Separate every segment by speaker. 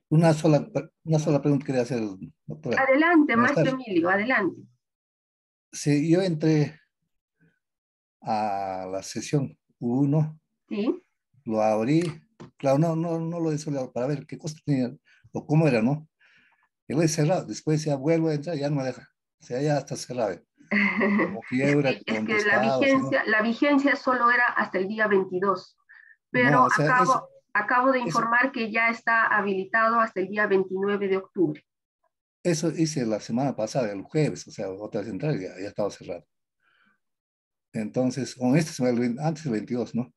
Speaker 1: Una sola pregunta quería hacer, doctora.
Speaker 2: Adelante,
Speaker 1: Buenas
Speaker 2: maestro
Speaker 1: tardes.
Speaker 2: Emilio, adelante.
Speaker 1: Sí, yo entré a la sesión uno,
Speaker 2: Sí.
Speaker 1: lo abrí, claro, no lo he soleado para ver qué cosa tenía o cómo era, ¿no? Y lo he cerrado, después ya vuelvo a entrar, ya no me deja. O sea, ya está cerrado. Como que ya hubiera
Speaker 2: Es que
Speaker 1: contestado, así, ¿no?
Speaker 2: la vigencia solo era hasta el día 22,
Speaker 1: No,
Speaker 2: pero
Speaker 1: o sea,
Speaker 2: acabo de
Speaker 1: eso,
Speaker 2: informar que ya está habilitado hasta el día 29 de octubre.
Speaker 1: eso hice la semana pasada, el jueves, o sea, otra vez entrar, ya estaba cerrado. Entonces, con este, antes del 22, ¿no?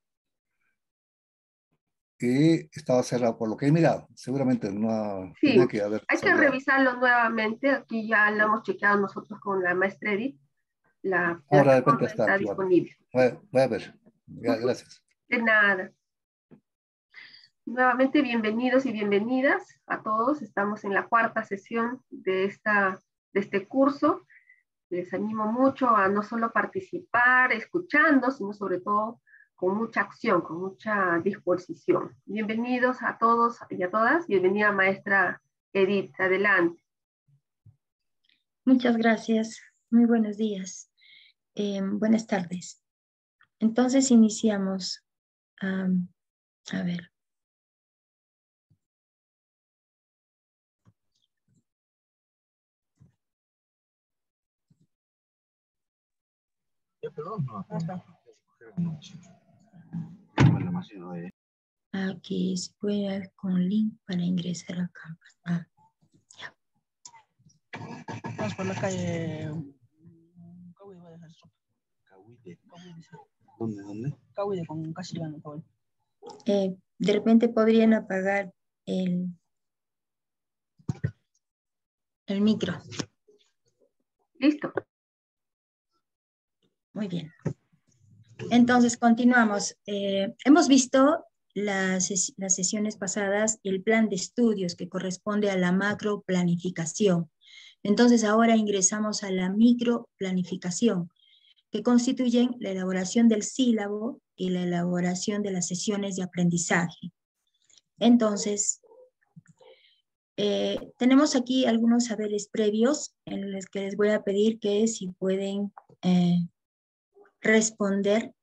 Speaker 1: Y estaba cerrado por lo que he mirado. Seguramente no
Speaker 2: Sí,
Speaker 1: tenía que haber
Speaker 2: hay que
Speaker 1: soleado.
Speaker 2: revisarlo nuevamente. Aquí ya lo hemos chequeado nosotros con la maestra Edith. La
Speaker 1: Ahora de repente
Speaker 2: plataforma
Speaker 1: está
Speaker 2: está
Speaker 1: activado.
Speaker 2: disponible.
Speaker 1: Voy a ver.
Speaker 2: Ujú.
Speaker 1: Gracias.
Speaker 2: De nada. Nuevamente, bienvenidos y bienvenidas a todos. Estamos en la cuarta sesión de este curso. Les animo mucho a no solo participar escuchando, sino sobre todo con mucha acción, con mucha disposición. Bienvenidos a todos y a todas. Bienvenida, maestra Edith. Adelante.
Speaker 3: Muchas gracias. Muy buenos días. Buenas tardes. Entonces iniciamos. A ver. Aquí se puede dar con link para ingresar a Canvas. Ya.
Speaker 4: Vamos por la calle. Cahuide, voy a dejar eso. Cahuide. ¿Dónde? Cahuide con Castellano, Cahuide.
Speaker 3: De repente podrían apagar el micro.
Speaker 2: Listo.
Speaker 3: Muy bien. Entonces, continuamos. Hemos visto las sesiones pasadas el plan de estudios que corresponde a la macro planificación. Entonces, ahora ingresamos a la micro planificación, que constituyen la elaboración del sílabo y la elaboración de las sesiones de aprendizaje. Entonces, tenemos aquí algunos saberes previos en los que les voy a pedir que si pueden responder,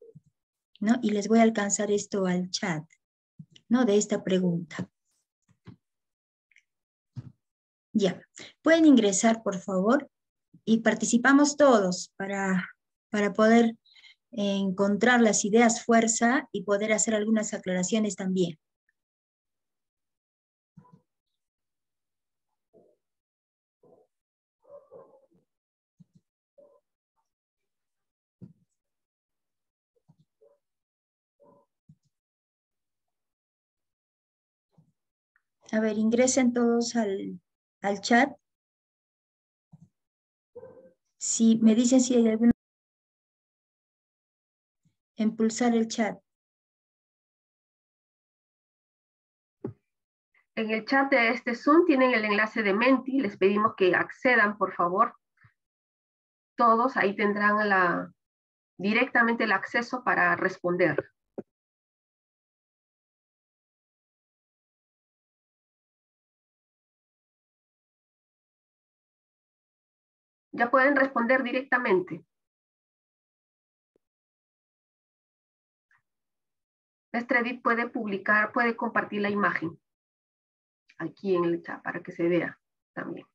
Speaker 3: ¿no? Y les voy a alcanzar esto al chat, ¿no? De esta pregunta. Ya, pueden ingresar, por favor, y participamos todos para poder encontrar las ideas fuerza y poder hacer algunas aclaraciones también. A ver, ingresen todos al chat. Si me dicen si hay alguna... Impulsar el chat.
Speaker 2: En el chat de este Zoom tienen el enlace de Menti. Les pedimos que accedan, por favor. Todos ahí tendrán directamente el acceso para responder. Ya pueden responder directamente. Maestra Edith puede compartir la imagen aquí en el chat para que se vea también.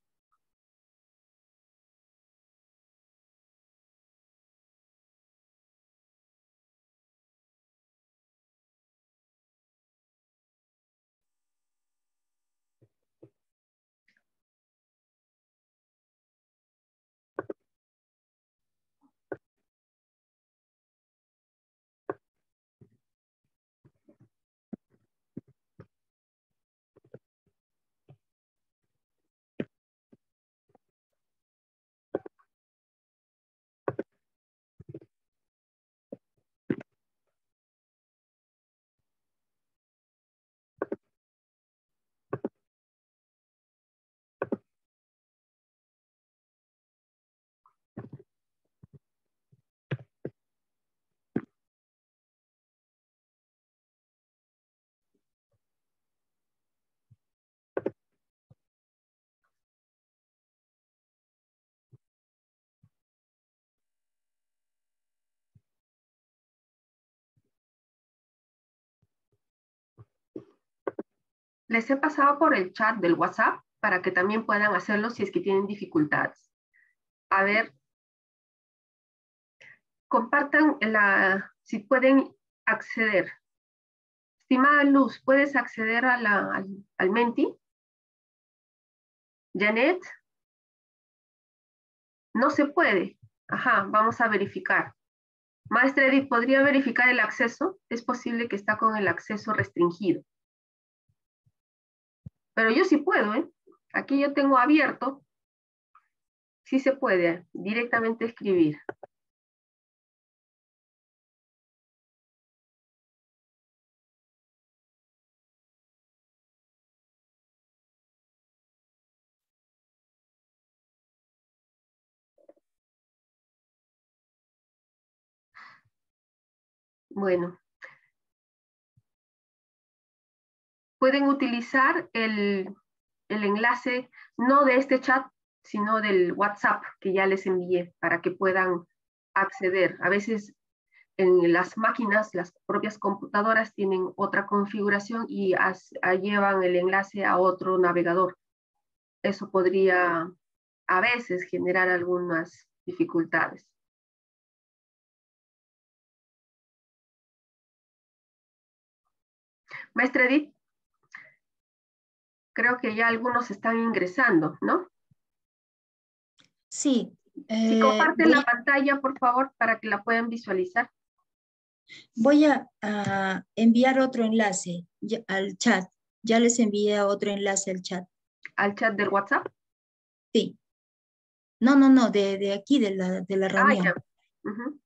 Speaker 2: Les he pasado por el chat del WhatsApp para que también puedan hacerlo si es que tienen dificultades. A ver, compartan si pueden acceder. Estimada Luz, ¿puedes acceder a al Menti? Janet, no se puede. Ajá, vamos a verificar. Maestra Edith, ¿podría verificar el acceso? Es posible que está con el acceso restringido. Pero yo sí puedo, ¿eh? Aquí yo tengo abierto. Sí se puede directamente escribir. Bueno. Pueden utilizar el enlace, no de este chat, sino del WhatsApp que ya les envié para que puedan acceder. A veces en las máquinas, las propias computadoras tienen otra configuración y llevan el enlace a otro navegador. Eso podría a veces generar algunas dificultades. Maestra Edith, creo que ya algunos están ingresando, ¿no?
Speaker 3: Sí.
Speaker 2: Si comparten la pantalla, por favor, para que la puedan visualizar.
Speaker 3: Voy a enviar otro enlace al chat. Ya les envié otro enlace al chat.
Speaker 2: ¿Al chat del WhatsApp?
Speaker 3: Sí. No, de aquí, de la reunión.
Speaker 2: Ya.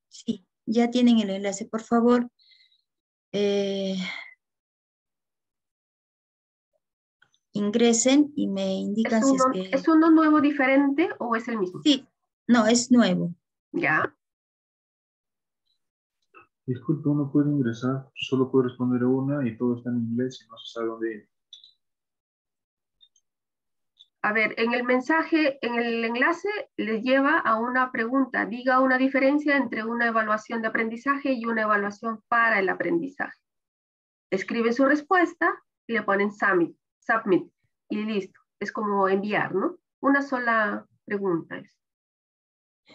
Speaker 3: Sí, ya tienen el enlace. Por favor, ingresen y me indican si es que...
Speaker 2: ¿Es uno nuevo diferente o es el mismo?
Speaker 3: Sí, no, es nuevo.
Speaker 2: Ya.
Speaker 5: Disculpe, uno puede ingresar, solo puede responder a una y todo está en inglés y no se sabe dónde ir.
Speaker 2: A ver, en el mensaje, en el enlace, les lleva a una pregunta. Diga una diferencia entre una evaluación de aprendizaje y una evaluación para el aprendizaje. Escribe su respuesta y le ponen submit y listo. Es como enviar, ¿no? Una sola pregunta es.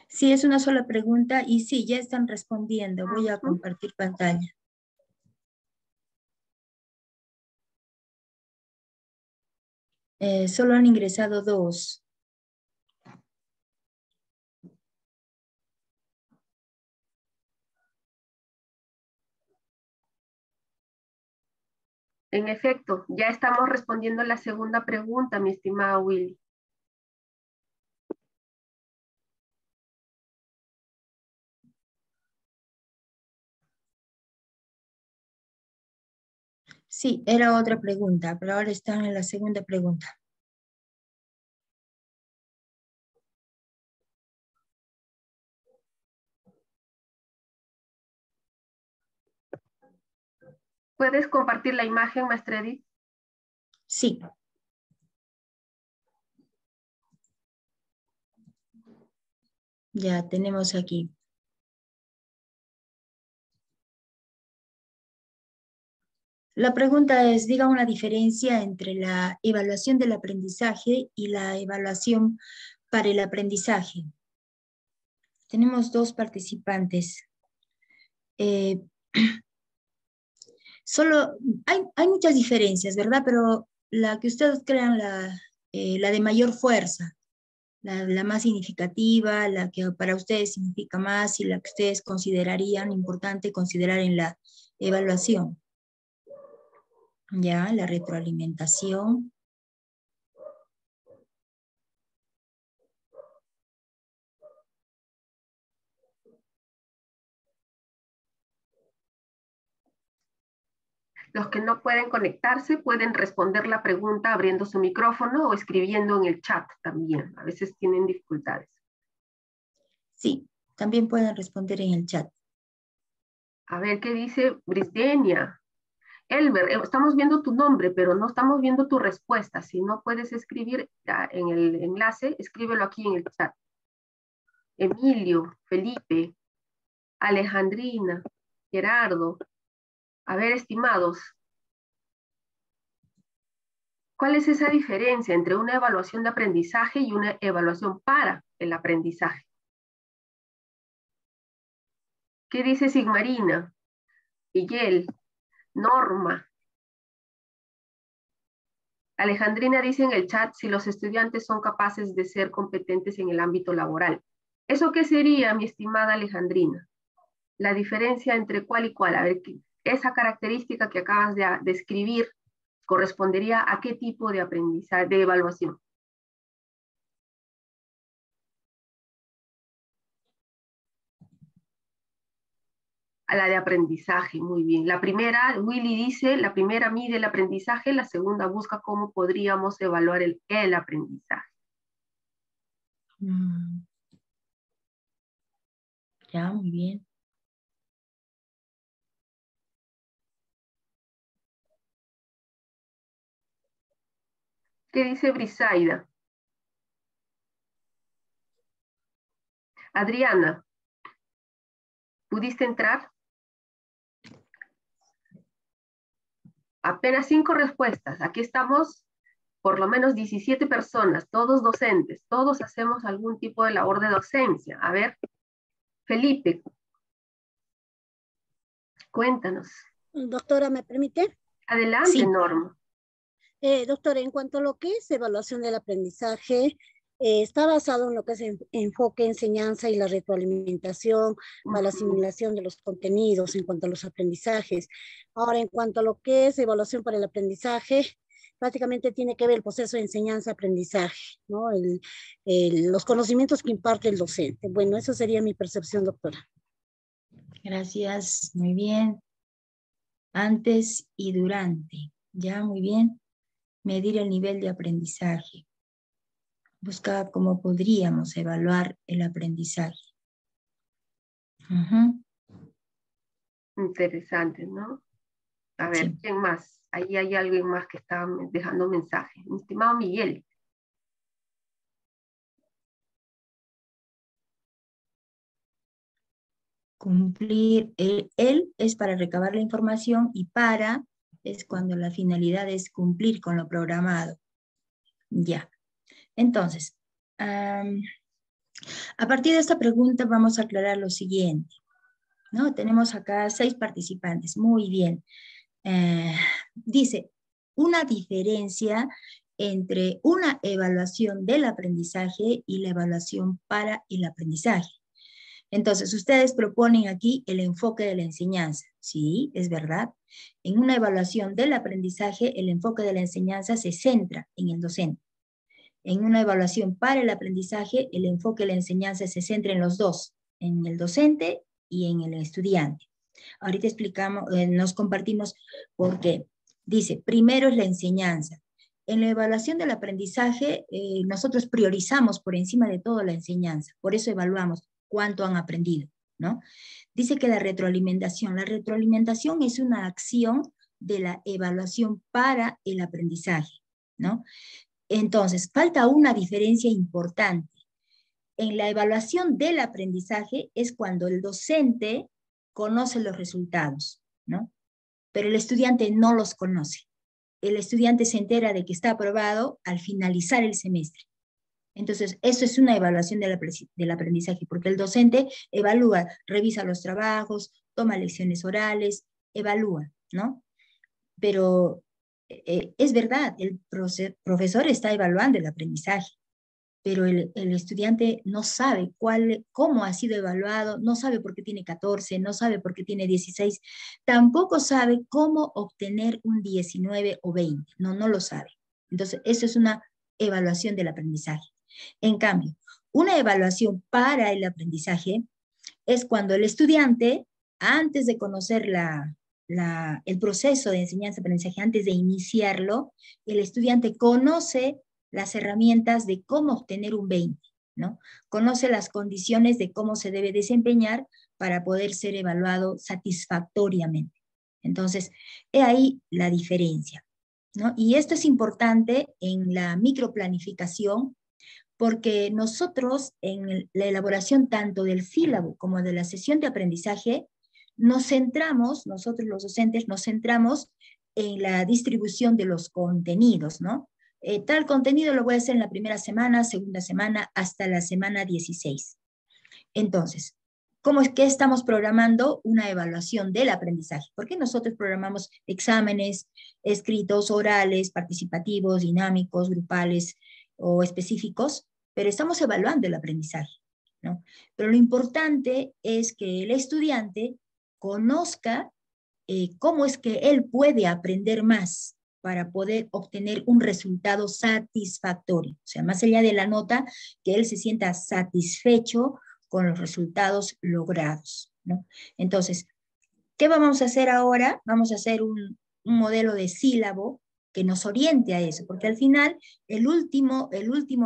Speaker 3: Sí, es una sola pregunta y sí, ya están respondiendo. Voy a compartir pantalla. Solo han ingresado 2.
Speaker 2: En efecto, ya estamos respondiendo la segunda pregunta, mi estimada Willy.
Speaker 3: Sí, era otra pregunta, pero ahora están en la segunda pregunta.
Speaker 2: ¿Puedes compartir la imagen, maestra Edith?
Speaker 3: Sí. Ya tenemos aquí. La pregunta es, diga una diferencia entre la evaluación del aprendizaje y la evaluación para el aprendizaje. Tenemos 2 participantes. Hay muchas diferencias, ¿verdad? Pero la que ustedes crean la de mayor fuerza, la más significativa, la que para ustedes significa más y la que ustedes considerarían importante considerar en la evaluación. Ya, la retroalimentación.
Speaker 2: Los que no pueden conectarse pueden responder la pregunta abriendo su micrófono o escribiendo en el chat también. A veces tienen dificultades.
Speaker 3: Sí, también pueden responder en el chat.
Speaker 2: A ver, ¿qué dice Brisdenia? Elber, estamos viendo tu nombre, pero no estamos viendo tu respuesta. Si no puedes escribir en el enlace, escríbelo aquí en el chat. Emilio, Felipe, Alejandrina, Gerardo. A ver, estimados. ¿Cuál es esa diferencia entre una evaluación de aprendizaje y una evaluación para el aprendizaje? ¿Qué dice Sigmarina, Miguel, Norma? Alejandrina dice en el chat si los estudiantes son capaces de ser competentes en el ámbito laboral. ¿Eso qué sería, mi estimada Alejandrina? La diferencia entre cuál y cuál. A ver, esa característica que acabas de describir correspondería a qué tipo de aprendizaje, de evaluación. A la de aprendizaje, muy bien. La primera, Willy dice, la primera mide el aprendizaje, la segunda busca cómo podríamos evaluar el aprendizaje.
Speaker 3: Ya, muy bien.
Speaker 2: ¿Qué dice Brisaida? Adriana, ¿pudiste entrar? Apenas 5 respuestas. Aquí estamos por lo menos 17 personas, todos docentes, todos hacemos algún tipo de labor de docencia. A ver, Felipe, cuéntanos.
Speaker 6: Doctora, ¿me permite?
Speaker 2: Adelante,
Speaker 3: Sí.
Speaker 2: Norma.
Speaker 6: Doctora, en cuanto a lo que es evaluación del aprendizaje, está basado en lo que es enfoque, enseñanza y la retroalimentación para la asimilación de los contenidos en cuanto a los aprendizajes. Ahora, en cuanto a lo que es evaluación para el aprendizaje, prácticamente tiene que ver el proceso de enseñanza-aprendizaje, ¿no? Los conocimientos que imparte el docente. Bueno, esa sería mi percepción, doctora.
Speaker 3: Gracias, muy bien. Antes y durante, ya, muy bien. Medir el nivel de aprendizaje. Buscar cómo podríamos evaluar el aprendizaje.
Speaker 2: Interesante, ¿no? A ver,
Speaker 3: Sí.
Speaker 2: ¿quién más? Ahí hay alguien más que está dejando mensaje. Mi estimado Miguel.
Speaker 3: Cumplir, el es para recabar la información y para es cuando la finalidad es cumplir con lo programado. Ya. Entonces, a partir de esta pregunta vamos a aclarar lo siguiente, ¿no? Tenemos acá 6 participantes, muy bien. Dice, una diferencia entre una evaluación del aprendizaje y la evaluación para el aprendizaje. Entonces, ustedes proponen aquí el enfoque de la enseñanza. Sí, es verdad. En una evaluación del aprendizaje, el enfoque de la enseñanza se centra en el docente. En una evaluación para el aprendizaje, el enfoque de la enseñanza se centra en los dos, en el docente y en el estudiante. Ahorita explicamos, nos compartimos por qué. Dice, primero es la enseñanza. En la evaluación del aprendizaje, nosotros priorizamos por encima de todo la enseñanza. Por eso evaluamos cuánto han aprendido, ¿no? Dice que la retroalimentación es una acción de la evaluación para el aprendizaje, ¿no? Entonces, falta una diferencia importante. En la evaluación del aprendizaje es cuando el docente conoce los resultados, ¿no? Pero el estudiante no los conoce. El estudiante se entera de que está aprobado al finalizar el semestre. Entonces, eso es una evaluación del aprendizaje, porque el docente evalúa, revisa los trabajos, toma lecciones orales, evalúa, ¿no? Pero es verdad, el profesor está evaluando el aprendizaje, pero el estudiante no sabe cómo ha sido evaluado, no sabe por qué tiene 14, no sabe por qué tiene 16, tampoco sabe cómo obtener un 19 o 20, no lo sabe. Entonces, eso es una evaluación del aprendizaje. En cambio, una evaluación para el aprendizaje es cuando el estudiante, antes de conocer el proceso de enseñanza-aprendizaje, antes de iniciarlo, el estudiante conoce las herramientas de cómo obtener un 20, ¿no? Conoce las condiciones de cómo se debe desempeñar para poder ser evaluado satisfactoriamente. Entonces, he ahí la diferencia, ¿no? Y esto es importante en la microplanificación, porque nosotros en la elaboración tanto del sílabo como de la sesión de aprendizaje, nosotros los docentes nos centramos en la distribución de los contenidos, ¿no? Tal contenido lo voy a hacer en la primera semana, segunda semana, hasta la semana 16. Entonces, ¿cómo es que estamos programando una evaluación del aprendizaje? Porque nosotros programamos exámenes escritos, orales, participativos, dinámicos, grupales o específicos, pero estamos evaluando el aprendizaje, ¿no? Pero lo importante es que el estudiante conozca cómo es que él puede aprender más para poder obtener un resultado satisfactorio. O sea, más allá de la nota, que él se sienta satisfecho con los resultados logrados, ¿no? Entonces, ¿qué vamos a hacer ahora? Vamos a hacer un modelo de sílabo que nos oriente a eso, porque al final el último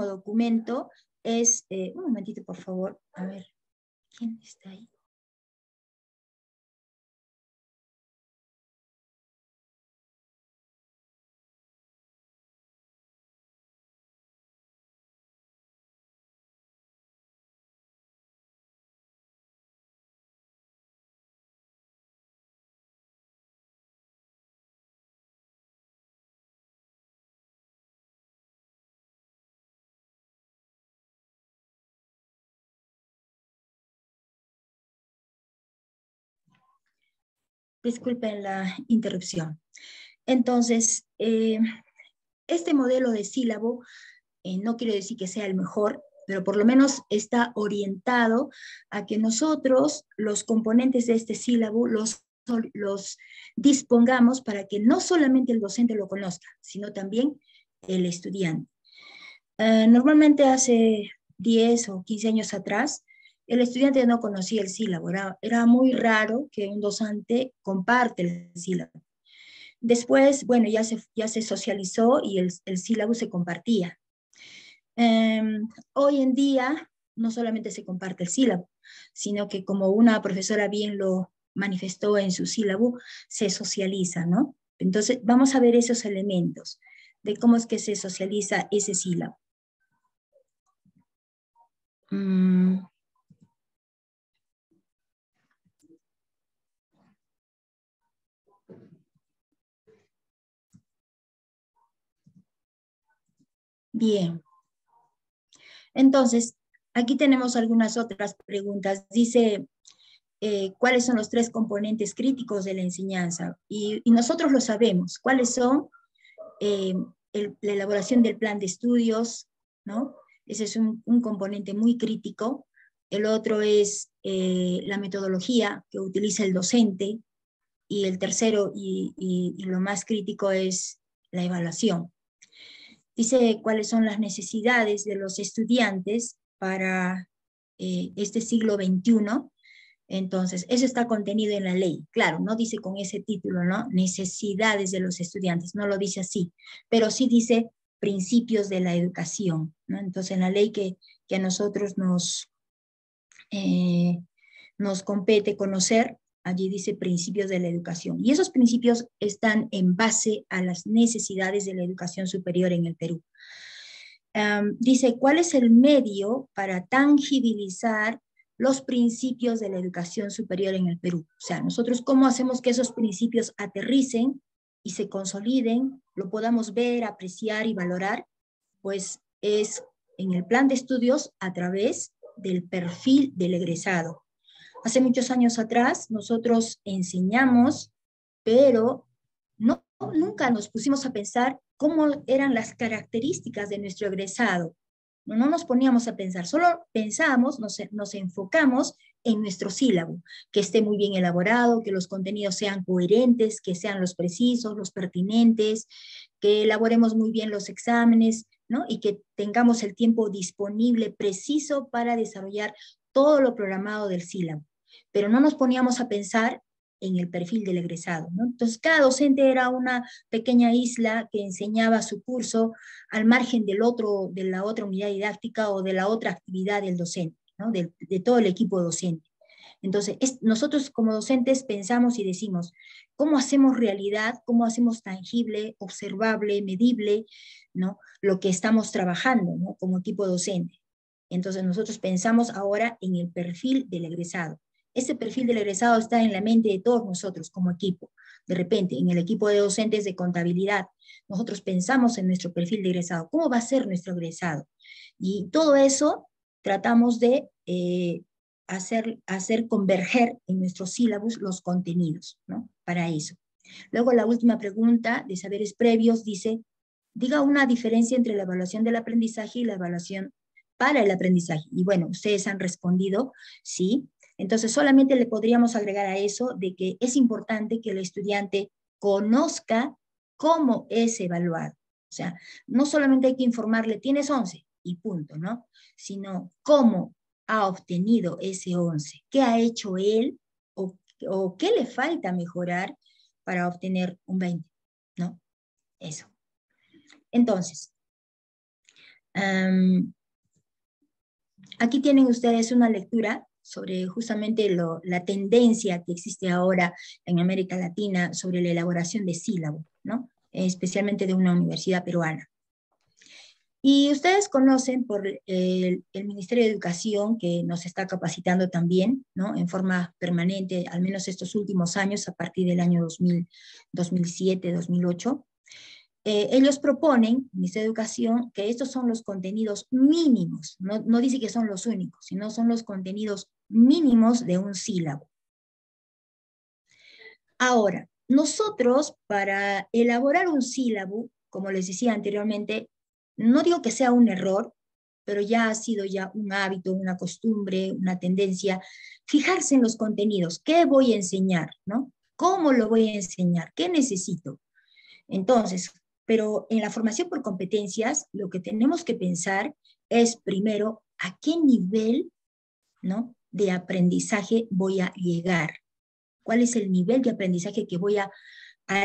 Speaker 3: documento es, un momentito por favor, a ver, ¿quién está ahí? Disculpen la interrupción. Entonces, este modelo de sílabo no quiero decir que sea el mejor, pero por lo menos está orientado a que nosotros, los componentes de este sílabo, los dispongamos para que no solamente el docente lo conozca, sino también el estudiante. Normalmente hace 10 o 15 años atrás, el estudiante no conocía el sílabo, era muy raro que un docente comparte el sílabo. Después, bueno, ya se socializó y el sílabo se compartía. Hoy en día no solamente se comparte el sílabo, sino que como una profesora bien lo manifestó en su sílabo, se socializa, ¿no? Entonces, vamos a ver esos elementos de cómo es que se socializa ese sílabo. Bien. Entonces, aquí tenemos algunas otras preguntas. Dice, ¿cuáles son los 3 componentes críticos de la enseñanza? Y nosotros lo sabemos. ¿Cuáles son? La elaboración del plan de estudios, ¿no? Ese es un componente muy crítico. El otro es la metodología que utiliza el docente. Y el tercero, y lo más crítico, es la evaluación. Dice cuáles son las necesidades de los estudiantes para este siglo XXI. Entonces, eso está contenido en la ley. Claro, no dice con ese título, ¿no? Necesidades de los estudiantes, no lo dice así, pero sí dice principios de la educación, ¿no? Entonces, en la ley que a nosotros nos compete conocer, allí dice principios de la educación. Y esos principios están en base a las necesidades de la educación superior en el Perú. Dice, ¿cuál es el medio para tangibilizar los principios de la educación superior en el Perú? O sea, nosotros cómo hacemos que esos principios aterricen y se consoliden, lo podamos ver, apreciar y valorar, pues es en el plan de estudios a través del perfil del egresado. Hace muchos años atrás nosotros enseñamos, pero nunca nos pusimos a pensar cómo eran las características de nuestro egresado. No nos poníamos a pensar, solo pensábamos, nos enfocamos en nuestro sílabo, que esté muy bien elaborado, que los contenidos sean coherentes, que sean los precisos, los pertinentes, que elaboremos muy bien los exámenes, ¿no? Y que tengamos el tiempo disponible, preciso, para desarrollar todo lo programado del sílabo. Pero no nos poníamos a pensar en el perfil del egresado, ¿no? Entonces, cada docente era una pequeña isla que enseñaba su curso al margen de la otra unidad didáctica o de la otra actividad del docente, ¿no? De todo el equipo docente. Entonces, nosotros como docentes pensamos y decimos, ¿cómo hacemos realidad, cómo hacemos tangible, observable, medible, ¿no? Lo que estamos trabajando, ¿no? Como equipo docente. Entonces, nosotros pensamos ahora en el perfil del egresado. Ese perfil del egresado está en la mente de todos nosotros como equipo. De repente, en el equipo de docentes de contabilidad, nosotros pensamos en nuestro perfil de egresado. ¿Cómo va a ser nuestro egresado? Y todo eso tratamos de hacer converger en nuestro sílabus los contenidos, ¿no? Para eso. Luego la última pregunta de saberes previos dice, diga una diferencia entre la evaluación del aprendizaje y la evaluación para el aprendizaje. Y bueno, ustedes han respondido, sí. Entonces solamente le podríamos agregar a eso de que es importante que el estudiante conozca cómo es evaluado. O sea, no solamente hay que informarle, tienes 11 y punto, ¿no? Sino cómo ha obtenido ese 11, qué ha hecho él o qué le falta mejorar para obtener un 20, ¿no? Eso. Entonces, aquí tienen ustedes una lectura sobre justamente la tendencia que existe ahora en América Latina sobre la elaboración de sílabo, ¿no? Especialmente de una universidad peruana. Y ustedes conocen por el Ministerio de Educación, que nos está capacitando también, ¿no? En forma permanente, al menos estos últimos años, a partir del año 2007, 2008. Ellos proponen, el Ministerio de Educación, que estos son los contenidos mínimos, no dice que son los únicos, sino son los contenidos mínimos de un sílabo. Ahora, nosotros para elaborar un sílabo, como les decía anteriormente, no digo que sea un error, pero ya ha sido ya un hábito, una costumbre, una tendencia, fijarse en los contenidos. ¿Qué voy a enseñar? ¿No? ¿Cómo lo voy a enseñar? ¿Qué necesito? Entonces, pero en la formación por competencias, lo que tenemos que pensar es primero a qué nivel, ¿no?, de aprendizaje voy a llegar. ¿Cuál es el nivel de aprendizaje que voy a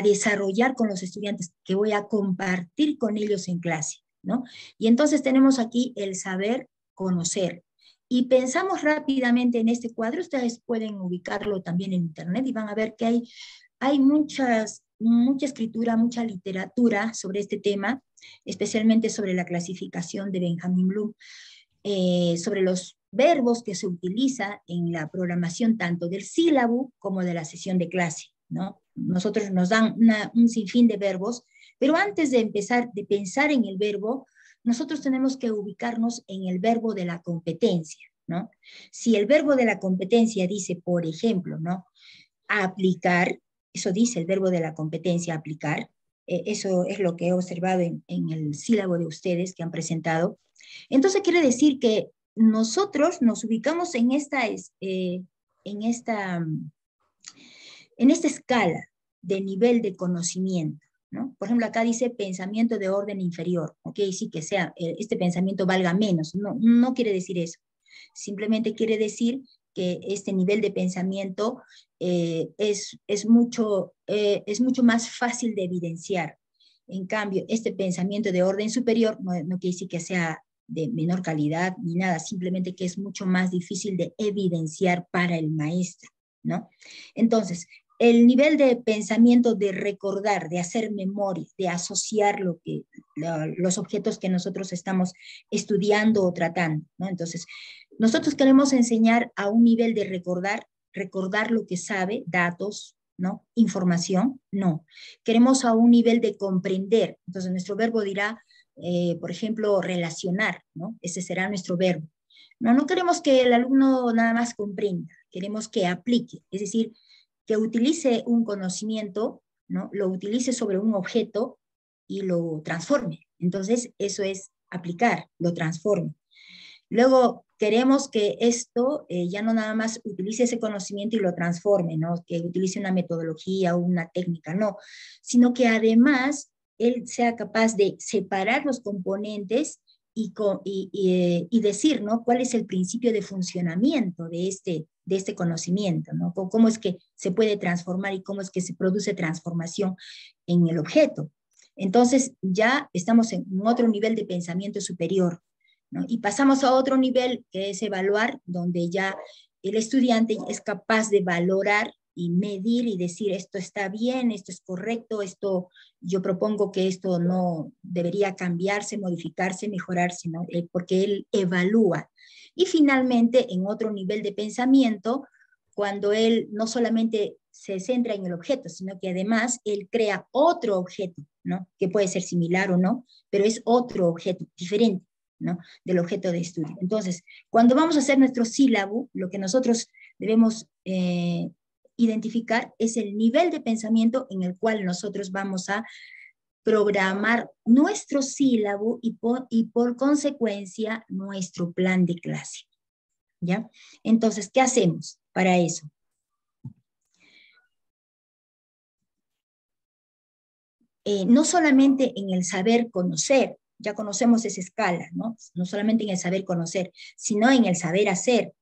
Speaker 3: desarrollar con los estudiantes, que voy a compartir con ellos en clase, ¿no? Y entonces tenemos aquí el saber conocer. Y pensamos rápidamente en este cuadro, ustedes pueden ubicarlo también en internet y van a ver que hay mucha escritura, mucha literatura sobre este tema, especialmente sobre la clasificación de Benjamin Bloom, sobre los verbos que se utiliza en la programación tanto del sílabo como de la sesión de clase, ¿no? Nosotros nos dan un sinfín de verbos, pero antes de empezar de pensar en el verbo, nosotros tenemos que ubicarnos en el verbo de la competencia, ¿no? Si el verbo de la competencia dice, por ejemplo, ¿no?, aplicar, eso dice el verbo de la competencia, aplicar, eso es lo que he observado en el sílabo de ustedes que han presentado. Entonces quiere decir que nosotros nos ubicamos en esta escala de nivel de conocimiento, ¿no? Por ejemplo, acá dice pensamiento de orden inferior, no quiere decir que sea, este pensamiento valga menos, no quiere decir eso, simplemente quiere decir que este nivel de pensamiento es mucho más fácil de evidenciar. En cambio, este pensamiento de orden superior no quiere decir que sea de menor calidad ni nada, simplemente que es mucho más difícil de evidenciar para el maestro, ¿no? Entonces, el nivel de pensamiento de recordar, de hacer memoria, de asociar los objetos que nosotros estamos estudiando o tratando, ¿no? Entonces, nosotros queremos enseñar a un nivel de recordar lo que sabe, datos, ¿no? Información, no. Queremos a un nivel de comprender, entonces nuestro verbo dirá, por ejemplo, relacionar, ¿no? Ese será nuestro verbo. No queremos que el alumno nada más comprenda, queremos que aplique, es decir, que utilice un conocimiento, ¿no?, lo utilice sobre un objeto y lo transforme. Entonces, eso es aplicar, lo transforme. Luego, queremos que esto ya no nada más utilice ese conocimiento y lo transforme, ¿no?, que utilice una metodología o una técnica, no, sino que además él sea capaz de separar los componentes y decir, ¿no?, cuál es el principio de funcionamiento de este conocimiento, ¿no?, cómo es que se puede transformar y cómo es que se produce transformación en el objeto. Entonces ya estamos en otro nivel de pensamiento superior, ¿no? Y pasamos a otro nivel que es evaluar, donde ya el estudiante es capaz de valorar y medir y decir esto está bien, esto es correcto, esto yo propongo que esto no debería cambiarse, modificarse, mejorarse, ¿no?, porque él evalúa. Y finalmente, en otro nivel de pensamiento, cuando él no solamente se centra en el objeto, sino que además él crea otro objeto, ¿no? Que puede ser similar o no, pero es otro objeto diferente, ¿no? Del objeto de estudio. Entonces, cuando vamos a hacer nuestro sílabo, lo que nosotros debemos identificar es el nivel de pensamiento en el cual nosotros vamos a programar nuestro sílabo y por consecuencia nuestro plan de clase, ¿ya? Entonces, ¿qué hacemos para eso? No solamente en el saber conocer, ya conocemos esa escala, ¿no? No solamente en el saber conocer, sino en el saber hacer.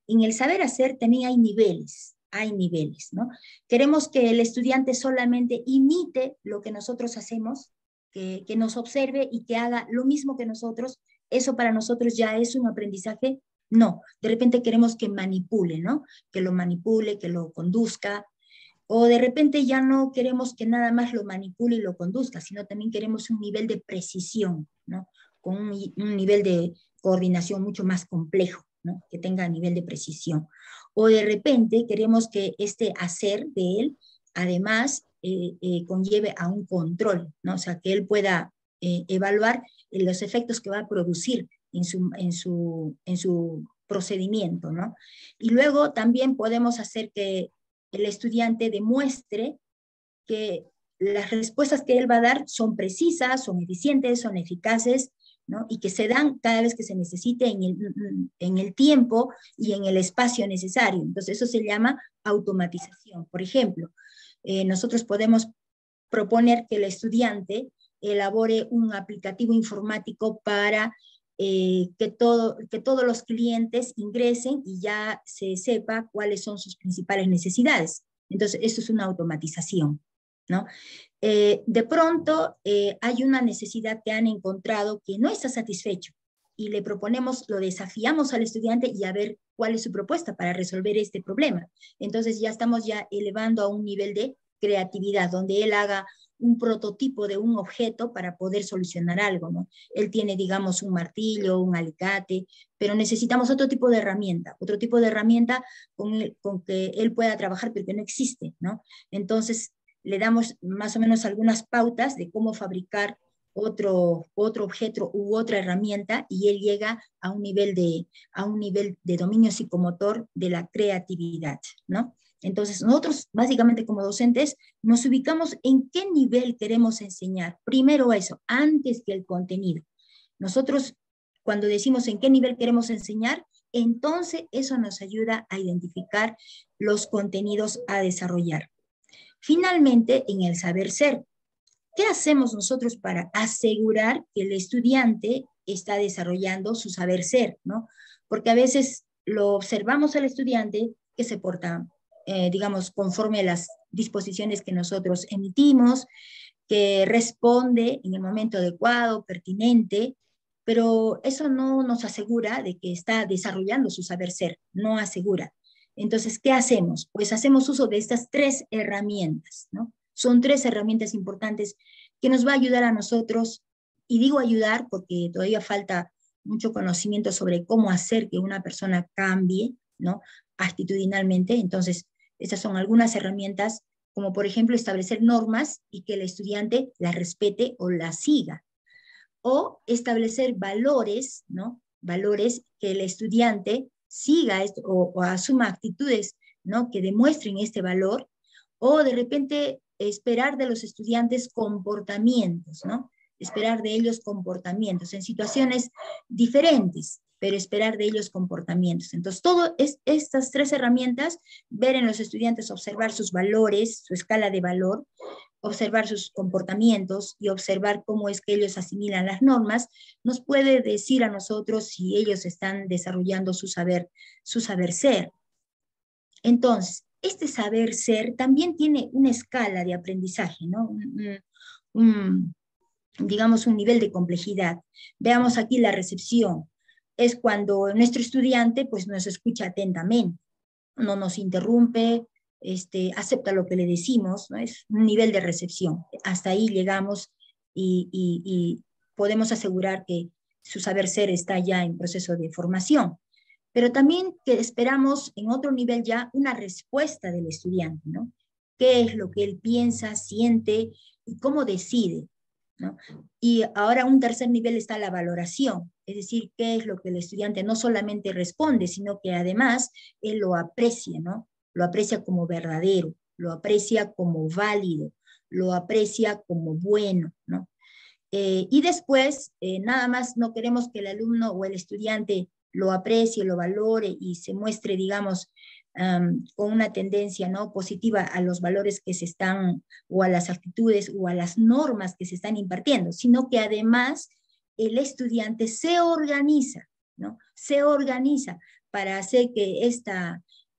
Speaker 3: En el saber hacer también hay niveles, ¿no? Queremos que el estudiante solamente imite lo que nosotros hacemos, que nos observe y que haga lo mismo que nosotros. Eso para nosotros ya es un aprendizaje. No, de repente queremos que manipule, ¿no? Que lo manipule, que lo conduzca. O de repente ya no queremos que nada más lo manipule y lo conduzca, sino también queremos un nivel de precisión, ¿no? Con un nivel de coordinación mucho más complejo, ¿no? Que tenga nivel de precisión. O de repente queremos que este hacer de él, además, conlleve a un control, ¿no? O sea, que él pueda evaluar los efectos que va a producir en su procedimiento, ¿no? Y luego también podemos hacer que el estudiante demuestre que las respuestas que él va a dar son precisas, son eficientes, son eficaces, ¿no? Y que se dan cada vez que se necesite en el tiempo y en el espacio necesario. Entonces eso se llama automatización. Por ejemplo, nosotros podemos proponer que el estudiante elabore un aplicativo informático para que todos los clientes ingresen y ya se sepa cuáles son sus principales necesidades. Entonces, eso es una automatización, ¿no? De pronto, hay una necesidad que han encontrado que no está satisfecho y le proponemos, lo desafiamos al estudiante y a ver cuál es su propuesta para resolver este problema. Entonces, ya estamos ya elevando a un nivel de creatividad, donde él haga un prototipo de un objeto para poder solucionar algo, ¿no? Él tiene, digamos, un martillo, un alicate, pero necesitamos otro tipo de herramienta con que él pueda trabajar, pero que no existe, ¿no? Entonces, le damos más o menos algunas pautas de cómo fabricar otro objeto u otra herramienta y él llega a un nivel de dominio psicomotor de la creatividad, ¿no? Entonces, nosotros, básicamente como docentes, nos ubicamos en qué nivel queremos enseñar. Primero eso, antes que el contenido. Nosotros, cuando decimos en qué nivel queremos enseñar, entonces eso nos ayuda a identificar los contenidos a desarrollar. Finalmente, en el saber ser. ¿Qué hacemos nosotros para asegurar que el estudiante está desarrollando su saber ser, ¿no? Porque a veces lo observamos al estudiante que se porta digamos, conforme a las disposiciones que nosotros emitimos, que responde en el momento adecuado, pertinente, pero eso no nos asegura de que está desarrollando su saber ser, no asegura. Entonces, ¿qué hacemos? Pues hacemos uso de estas 3 herramientas, ¿no? Son 3 herramientas importantes que nos va a ayudar a nosotros, y digo ayudar porque todavía falta mucho conocimiento sobre cómo hacer que una persona cambie, ¿no? Actitudinalmente. Entonces, estas son algunas herramientas, como por ejemplo establecer normas y que el estudiante las respete o las siga. O establecer valores, ¿no? Valores que el estudiante siga esto, o asuma actitudes, ¿no? Que demuestren este valor. O de repente esperar de los estudiantes comportamientos, ¿no? Esperar de ellos comportamientos en situaciones diferentes, pero esperar de ellos comportamientos. Entonces, todo estas 3 herramientas, ver en los estudiantes, observar sus valores, su escala de valor, observar sus comportamientos y observar cómo es que ellos asimilan las normas, nos puede decir a nosotros si ellos están desarrollando su saber ser. Entonces, este saber ser también tiene una escala de aprendizaje, ¿no? Digamos, un nivel de complejidad. Veamos aquí la recepción. Es cuando nuestro estudiante pues nos escucha atentamente, no nos interrumpe, acepta lo que le decimos, ¿no? Es un nivel de recepción. Hasta ahí llegamos y podemos asegurar que su saber ser está ya en proceso de formación. pero también que esperamos en otro nivel ya una respuesta del estudiante, ¿no? ¿Qué es lo que él piensa, siente y cómo decide, ¿no? Y ahora un tercer nivel está la valoración, es decir, qué es lo que el estudiante no solamente responde, sino que además él lo aprecia, ¿no? Lo aprecia como verdadero, lo aprecia como válido, lo aprecia como bueno, ¿no? Y después, nada más no queremos que el alumno o el estudiante lo aprecie, lo valore y se muestre, digamos, con una tendencia, ¿no?, positiva a los valores que se están, o a las actitudes, o a las normas que se están impartiendo, sino que además el estudiante se organiza, ¿no? Se organiza para hacer que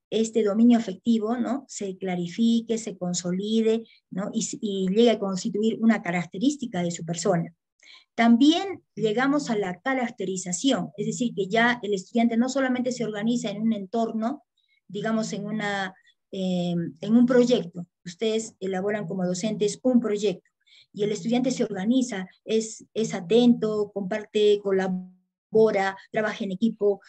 Speaker 3: este dominio afectivo, ¿no?, se clarifique, se consolide, ¿no?, y llegue a constituir una característica de su persona. También llegamos a la caracterización, es decir, que ya el estudiante no solamente se organiza en un entorno, digamos en un proyecto. Ustedes elaboran como docentes un proyecto y el estudiante se organiza, es atento, comparte, colabora, trabaja en equipo,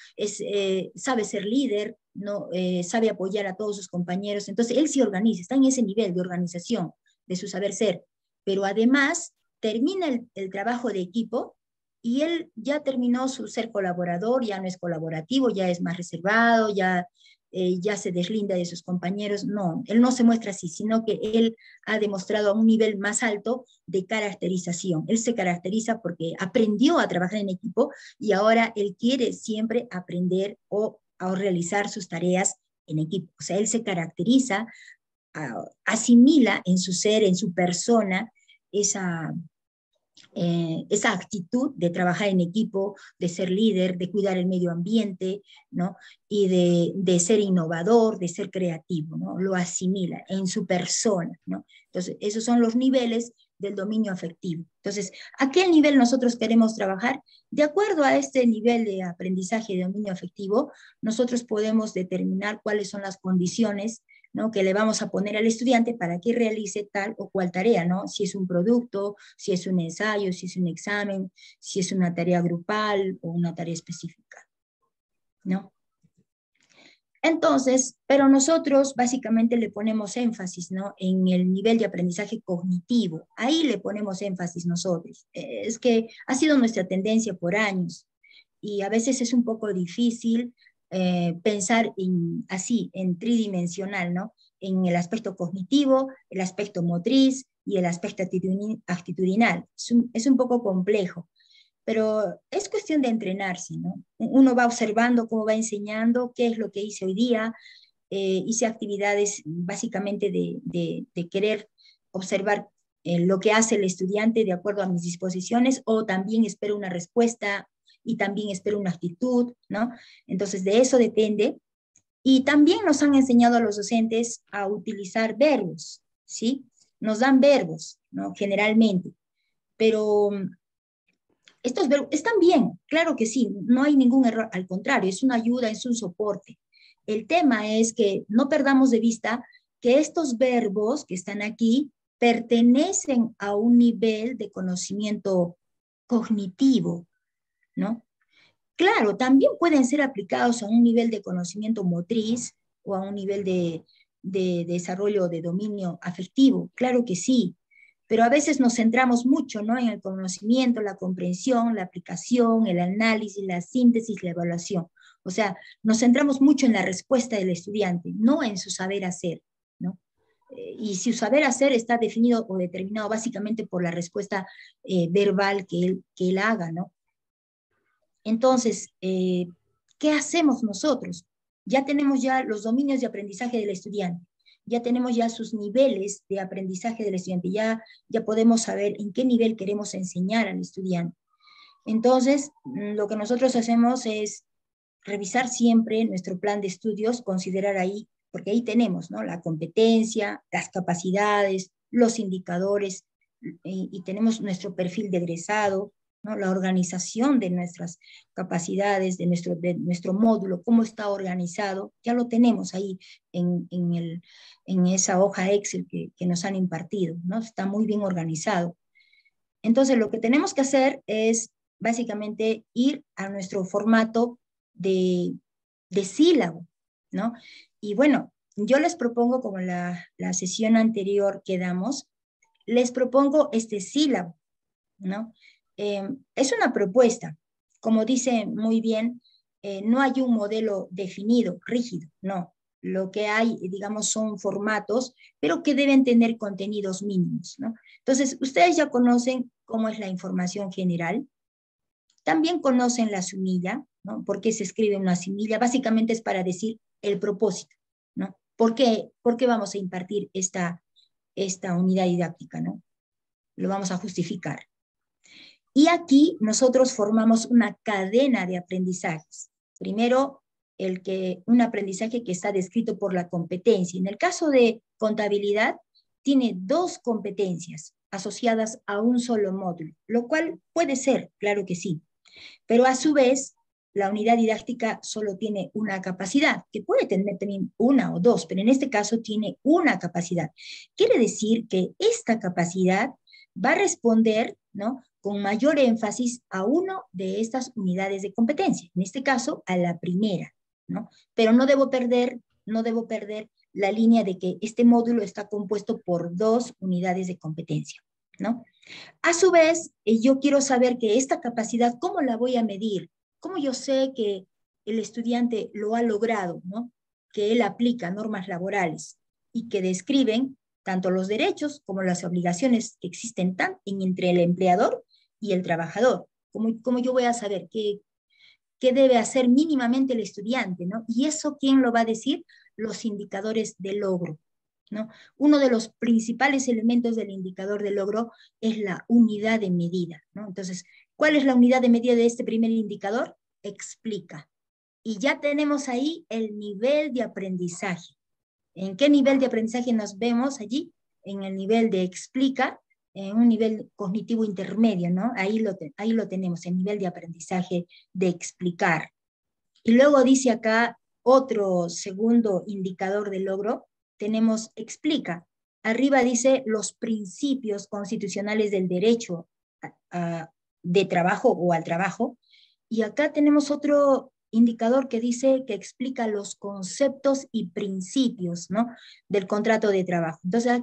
Speaker 3: sabe ser líder, ¿no? Sabe apoyar a todos sus compañeros. Entonces él se organiza, está en ese nivel de organización de su saber ser, pero además termina el trabajo de equipo y él ya terminó su ser colaborador, ya no es colaborativo, ya es más reservado, ya se deslinda de sus compañeros. No, él no se muestra así, sino que él ha demostrado a un nivel más alto de caracterización. Él se caracteriza porque aprendió a trabajar en equipo y ahora él quiere siempre aprender o a realizar sus tareas en equipo. O sea, él se caracteriza, asimila en su ser, en su persona, esa actitud de trabajar en equipo, de ser líder, de cuidar el medio ambiente, ¿no? Y de ser innovador, de ser creativo, ¿no? Lo asimila en su persona, ¿no? Entonces, esos son los niveles del dominio afectivo. Entonces, ¿a qué nivel nosotros queremos trabajar? De acuerdo a este nivel de aprendizaje de dominio afectivo, nosotros podemos determinar cuáles son las condiciones, ¿no?, que le vamos a poner al estudiante para que realice tal o cual tarea, ¿no? Si es un producto, si es un ensayo, si es un examen, si es una tarea grupal o una tarea específica, ¿no? Entonces, pero nosotros básicamente le ponemos énfasis, ¿no?, en el nivel de aprendizaje cognitivo. Ahí le ponemos énfasis nosotros. Es que ha sido nuestra tendencia por años y a veces es un poco difícil pensar así, en tridimensional, ¿no? En el aspecto cognitivo, el aspecto motriz y el aspecto actitudinal. Es un poco complejo, pero es cuestión de entrenarse, ¿no? Uno va observando cómo va enseñando, qué es lo que hice hoy día, hice actividades básicamente de querer observar lo que hace el estudiante de acuerdo a mis disposiciones, o también espero una respuesta y también espero una actitud, ¿no? Entonces, de eso depende. Y también nos han enseñado a los docentes a utilizar verbos, ¿sí? Nos dan verbos, ¿no?, generalmente. Pero estos verbos están bien, claro que sí, no hay ningún error, al contrario, es una ayuda, es un soporte. El tema es que no perdamos de vista que estos verbos que están aquí pertenecen a un nivel de conocimiento cognitivo, ¿no? Claro, también pueden ser aplicados a un nivel de conocimiento motriz o a un nivel de desarrollo de dominio afectivo, claro que sí, pero a veces nos centramos mucho, ¿no?, en el conocimiento, la comprensión, la aplicación, el análisis, la síntesis, la evaluación. O sea, nos centramos mucho en la respuesta del estudiante, no en su saber hacer, ¿no? Y su saber hacer está definido o determinado básicamente por la respuesta verbal que él haga, ¿no? Entonces, ¿qué hacemos nosotros? Ya tenemos ya los dominios de aprendizaje del estudiante, ya tenemos ya sus niveles de aprendizaje del estudiante, ya podemos saber en qué nivel queremos enseñar al estudiante. Entonces, lo que nosotros hacemos es revisar siempre nuestro plan de estudios, considerar ahí, porque ahí tenemos, ¿no?, la competencia, las capacidades, los indicadores, y tenemos nuestro perfil de egresado, ¿no?, la organización de nuestras capacidades, de nuestro módulo, cómo está organizado, ya lo tenemos ahí en esa hoja Excel que nos han impartido, ¿no? Está muy bien organizado. Entonces, lo que tenemos que hacer es básicamente ir a nuestro formato de de sílabo, ¿no? Y bueno, yo les propongo, como la sesión anterior que damos, les propongo este sílabo, ¿no? Es una propuesta, como dice muy bien, no hay un modelo definido, rígido, no. Lo que hay, digamos, son formatos, pero que deben tener contenidos mínimos, ¿no? Entonces, ustedes ya conocen cómo es la información general, también conocen la semilla, ¿no? ¿Por qué se escribe una semilla? Básicamente es para decir el propósito, ¿no? ¿Por qué vamos a impartir esta unidad didáctica, ¿no? Lo vamos a justificar. Y aquí nosotros formamos una cadena de aprendizajes. Primero, un aprendizaje que está descrito por la competencia. En el caso de contabilidad, tiene 2 competencias asociadas a un solo módulo, lo cual puede ser, claro que sí. Pero a su vez, la unidad didáctica solo tiene una capacidad, que puede tener también 1 o 2, pero en este caso tiene una capacidad. Quiere decir que esta capacidad va a responder, ¿no?, con mayor énfasis a una de estas unidades de competencia, en este caso a la primera, ¿no? Pero no debo perder la línea de que este módulo está compuesto por 2 unidades de competencia, ¿no? A su vez, yo quiero saber que esta capacidad, ¿cómo la voy a medir? ¿Cómo yo sé que el estudiante lo ha logrado, ¿no? Que él aplica normas laborales y que describen tanto los derechos como las obligaciones que existen entre el empleador y el trabajador. ¿Cómo yo voy a saber qué debe hacer mínimamente el estudiante, ¿no? Y eso, ¿quién lo va a decir? Los indicadores de logro, ¿no? Uno de los principales elementos del indicador de logro es la unidad de medida, ¿no? Entonces, ¿cuál es la unidad de medida de este primer indicador? Explica. Y ya tenemos ahí el nivel de aprendizaje. ¿En qué nivel de aprendizaje nos vemos allí? En el nivel de explica, en un nivel cognitivo intermedio, ¿no? Ahí lo tenemos, el nivel de aprendizaje de explicar. Y luego dice acá otro segundo indicador de logro, tenemos explica. Arriba dice los principios constitucionales del derecho de trabajo o al trabajo. Y acá tenemos otro indicador que dice que explica los conceptos y principios, ¿no?, del contrato de trabajo. Entonces,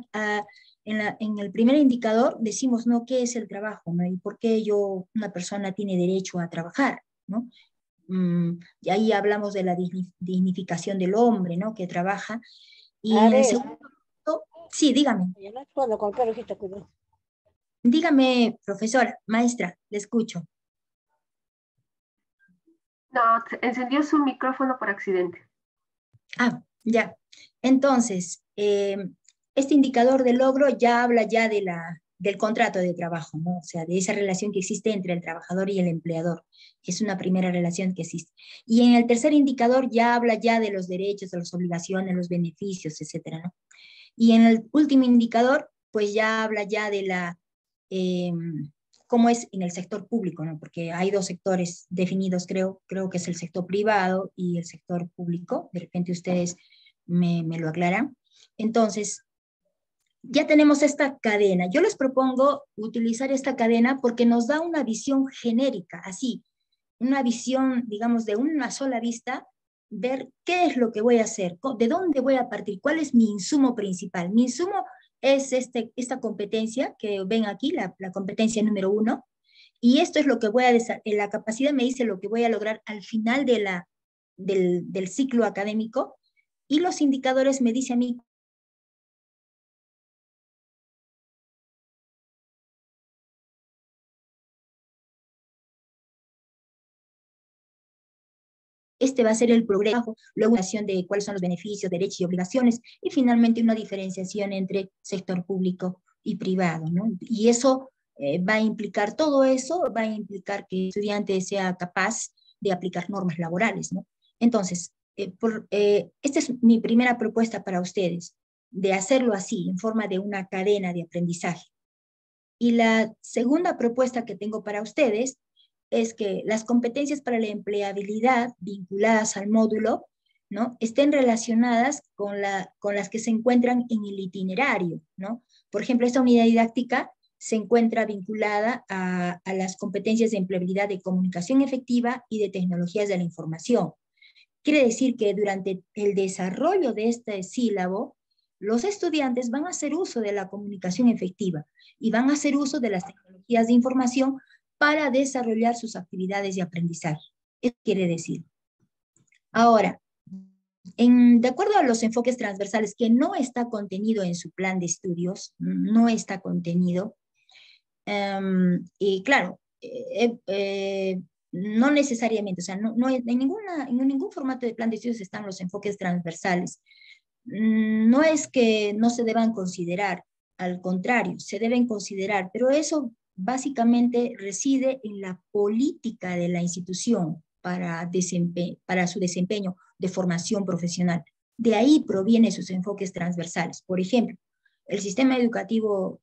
Speaker 3: en el primer indicador decimos, ¿no?, qué es el trabajo, ¿no?, y por qué una persona tiene derecho a trabajar, ¿no? Y ahí hablamos de la dignificación del hombre, ¿no?, que trabaja. Y en el segundo, sí, dígame. Dígame, profesora, maestra, le escucho.
Speaker 2: No, encendió su micrófono por accidente.
Speaker 3: Ah, ya. Entonces, este indicador de logro ya habla ya del contrato de trabajo, ¿no? O sea, de esa relación que existe entre el trabajador y el empleador. Es una primera relación que existe. Y en el tercer indicador ya habla ya de los derechos, de las obligaciones, los beneficios, etcétera, ¿no? Y en el último indicador, pues ya habla ya de cómo es en el sector público, ¿no? Porque hay 2 sectores definidos, creo que es el sector privado y el sector público. De repente ustedes me lo aclaran. Entonces, ya tenemos esta cadena. Yo les propongo utilizar esta cadena porque nos da una visión genérica, así, una visión, digamos, de una sola vista, ver qué es lo que voy a hacer, de dónde voy a partir, cuál es mi insumo principal. Mi insumo es esta competencia que ven aquí, la competencia número 1, y esto es lo que voy a la capacidad me dice lo que voy a lograr al final del ciclo académico, y los indicadores me dicen a mí este va a ser el progreso, luego una acción de cuáles son los beneficios, derechos y obligaciones, y finalmente una diferenciación entre sector público y privado, ¿no? Y eso va a implicar, todo eso va a implicar que el estudiante sea capaz de aplicar normas laborales, ¿no? Entonces, esta es mi primera propuesta para ustedes, de hacerlo así, en forma de una cadena de aprendizaje. Y la segunda propuesta que tengo para ustedes es que las competencias para la empleabilidad vinculadas al módulo, ¿no?, estén relacionadas con las que se encuentran en el itinerario, ¿no? Por ejemplo, esta unidad didáctica se encuentra vinculada a las competencias de empleabilidad de comunicación efectiva y de tecnologías de la información. Quiere decir que durante el desarrollo de este sílabo, los estudiantes van a hacer uso de la comunicación efectiva y van a hacer uso de las tecnologías de información para desarrollar sus actividades de aprendizaje. Eso quiere decir. Ahora, de acuerdo a los enfoques transversales, que no está contenido en su plan de estudios, no está contenido, y claro, no necesariamente, o sea, en ningún formato de plan de estudios están los enfoques transversales. No es que no se deban considerar, al contrario, se deben considerar, pero eso básicamente reside en la política de la institución para su desempeño de formación profesional. De ahí provienen sus enfoques transversales. Por ejemplo, el sistema educativo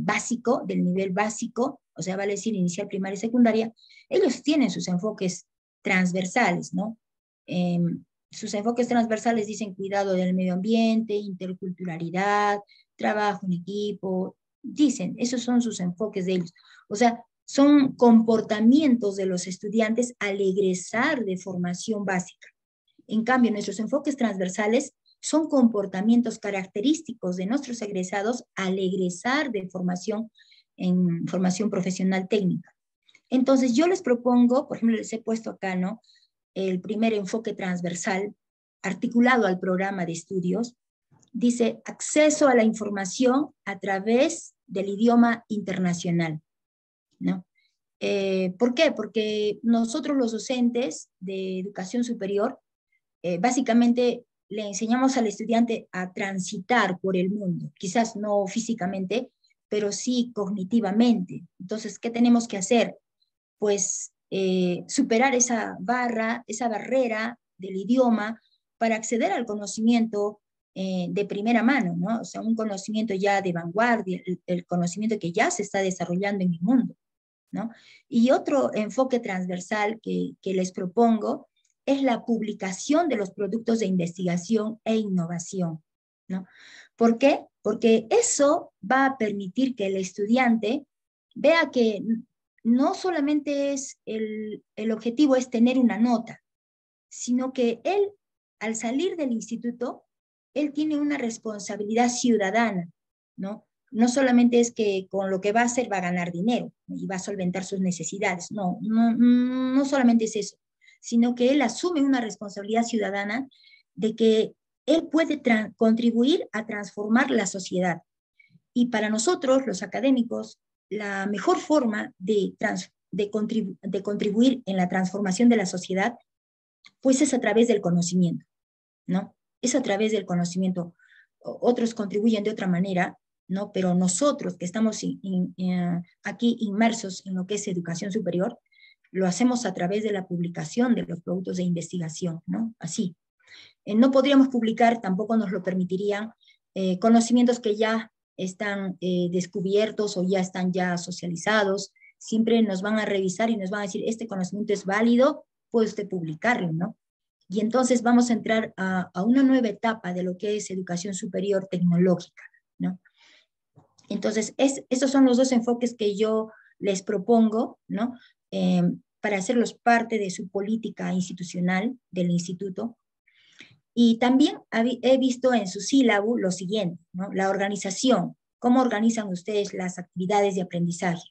Speaker 3: básico, del nivel básico, o sea, vale decir inicial, primaria y secundaria, ellos tienen sus enfoques transversales, ¿no? Sus enfoques transversales dicen cuidado del medio ambiente, interculturalidad, trabajo en equipo, dicen, esos son sus enfoques de ellos. O sea, son comportamientos de los estudiantes al egresar de formación básica. En cambio, nuestros enfoques transversales son comportamientos característicos de nuestros egresados al egresar de formación en formación profesional técnica. Entonces, yo les propongo, por ejemplo, les he puesto acá, ¿no? El primer enfoque transversal articulado al programa de estudios, dice acceso a la información a través del idioma internacional, ¿no? ¿Por qué? Porque nosotros los docentes de educación superior, básicamente le enseñamos al estudiante a transitar por el mundo, quizás no físicamente, pero sí cognitivamente. Entonces, ¿qué tenemos que hacer? Pues superar esa barrera del idioma para acceder al conocimiento de primera mano, ¿no? O sea, un conocimiento ya de vanguardia, el conocimiento que ya se está desarrollando en el mundo, ¿no? Y otro enfoque transversal que les propongo es la publicación de los productos de investigación e innovación, ¿no? ¿Por qué? Porque eso va a permitir que el estudiante vea que no solamente es el objetivo es tener una nota, sino que él, al salir del instituto, él tiene una responsabilidad ciudadana, ¿no? No solamente es que con lo que va a hacer va a ganar dinero y va a solventar sus necesidades, no solamente es eso, sino que él asume una responsabilidad ciudadana de que él puede contribuir a transformar la sociedad. Y para nosotros, los académicos, la mejor forma de contribuir en la transformación de la sociedad, pues es a través del conocimiento, ¿no? Es a través del conocimiento. Otros contribuyen de otra manera, ¿no? Pero nosotros que estamos aquí inmersos en lo que es educación superior, lo hacemos a través de la publicación de los productos de investigación, ¿no? Así. No podríamos publicar, tampoco nos lo permitirían, conocimientos que ya están descubiertos o ya están ya socializados. Siempre nos van a revisar y nos van a decir, este conocimiento es válido, puede usted publicarlo, ¿no? Y entonces vamos a entrar a una nueva etapa de lo que es educación superior tecnológica, ¿no? Entonces, estos son los dos enfoques que yo les propongo, ¿no? Para hacerlos parte de su política institucional del instituto. Y también he visto en su sílabo lo siguiente, ¿no? La organización, cómo organizan ustedes las actividades de aprendizaje.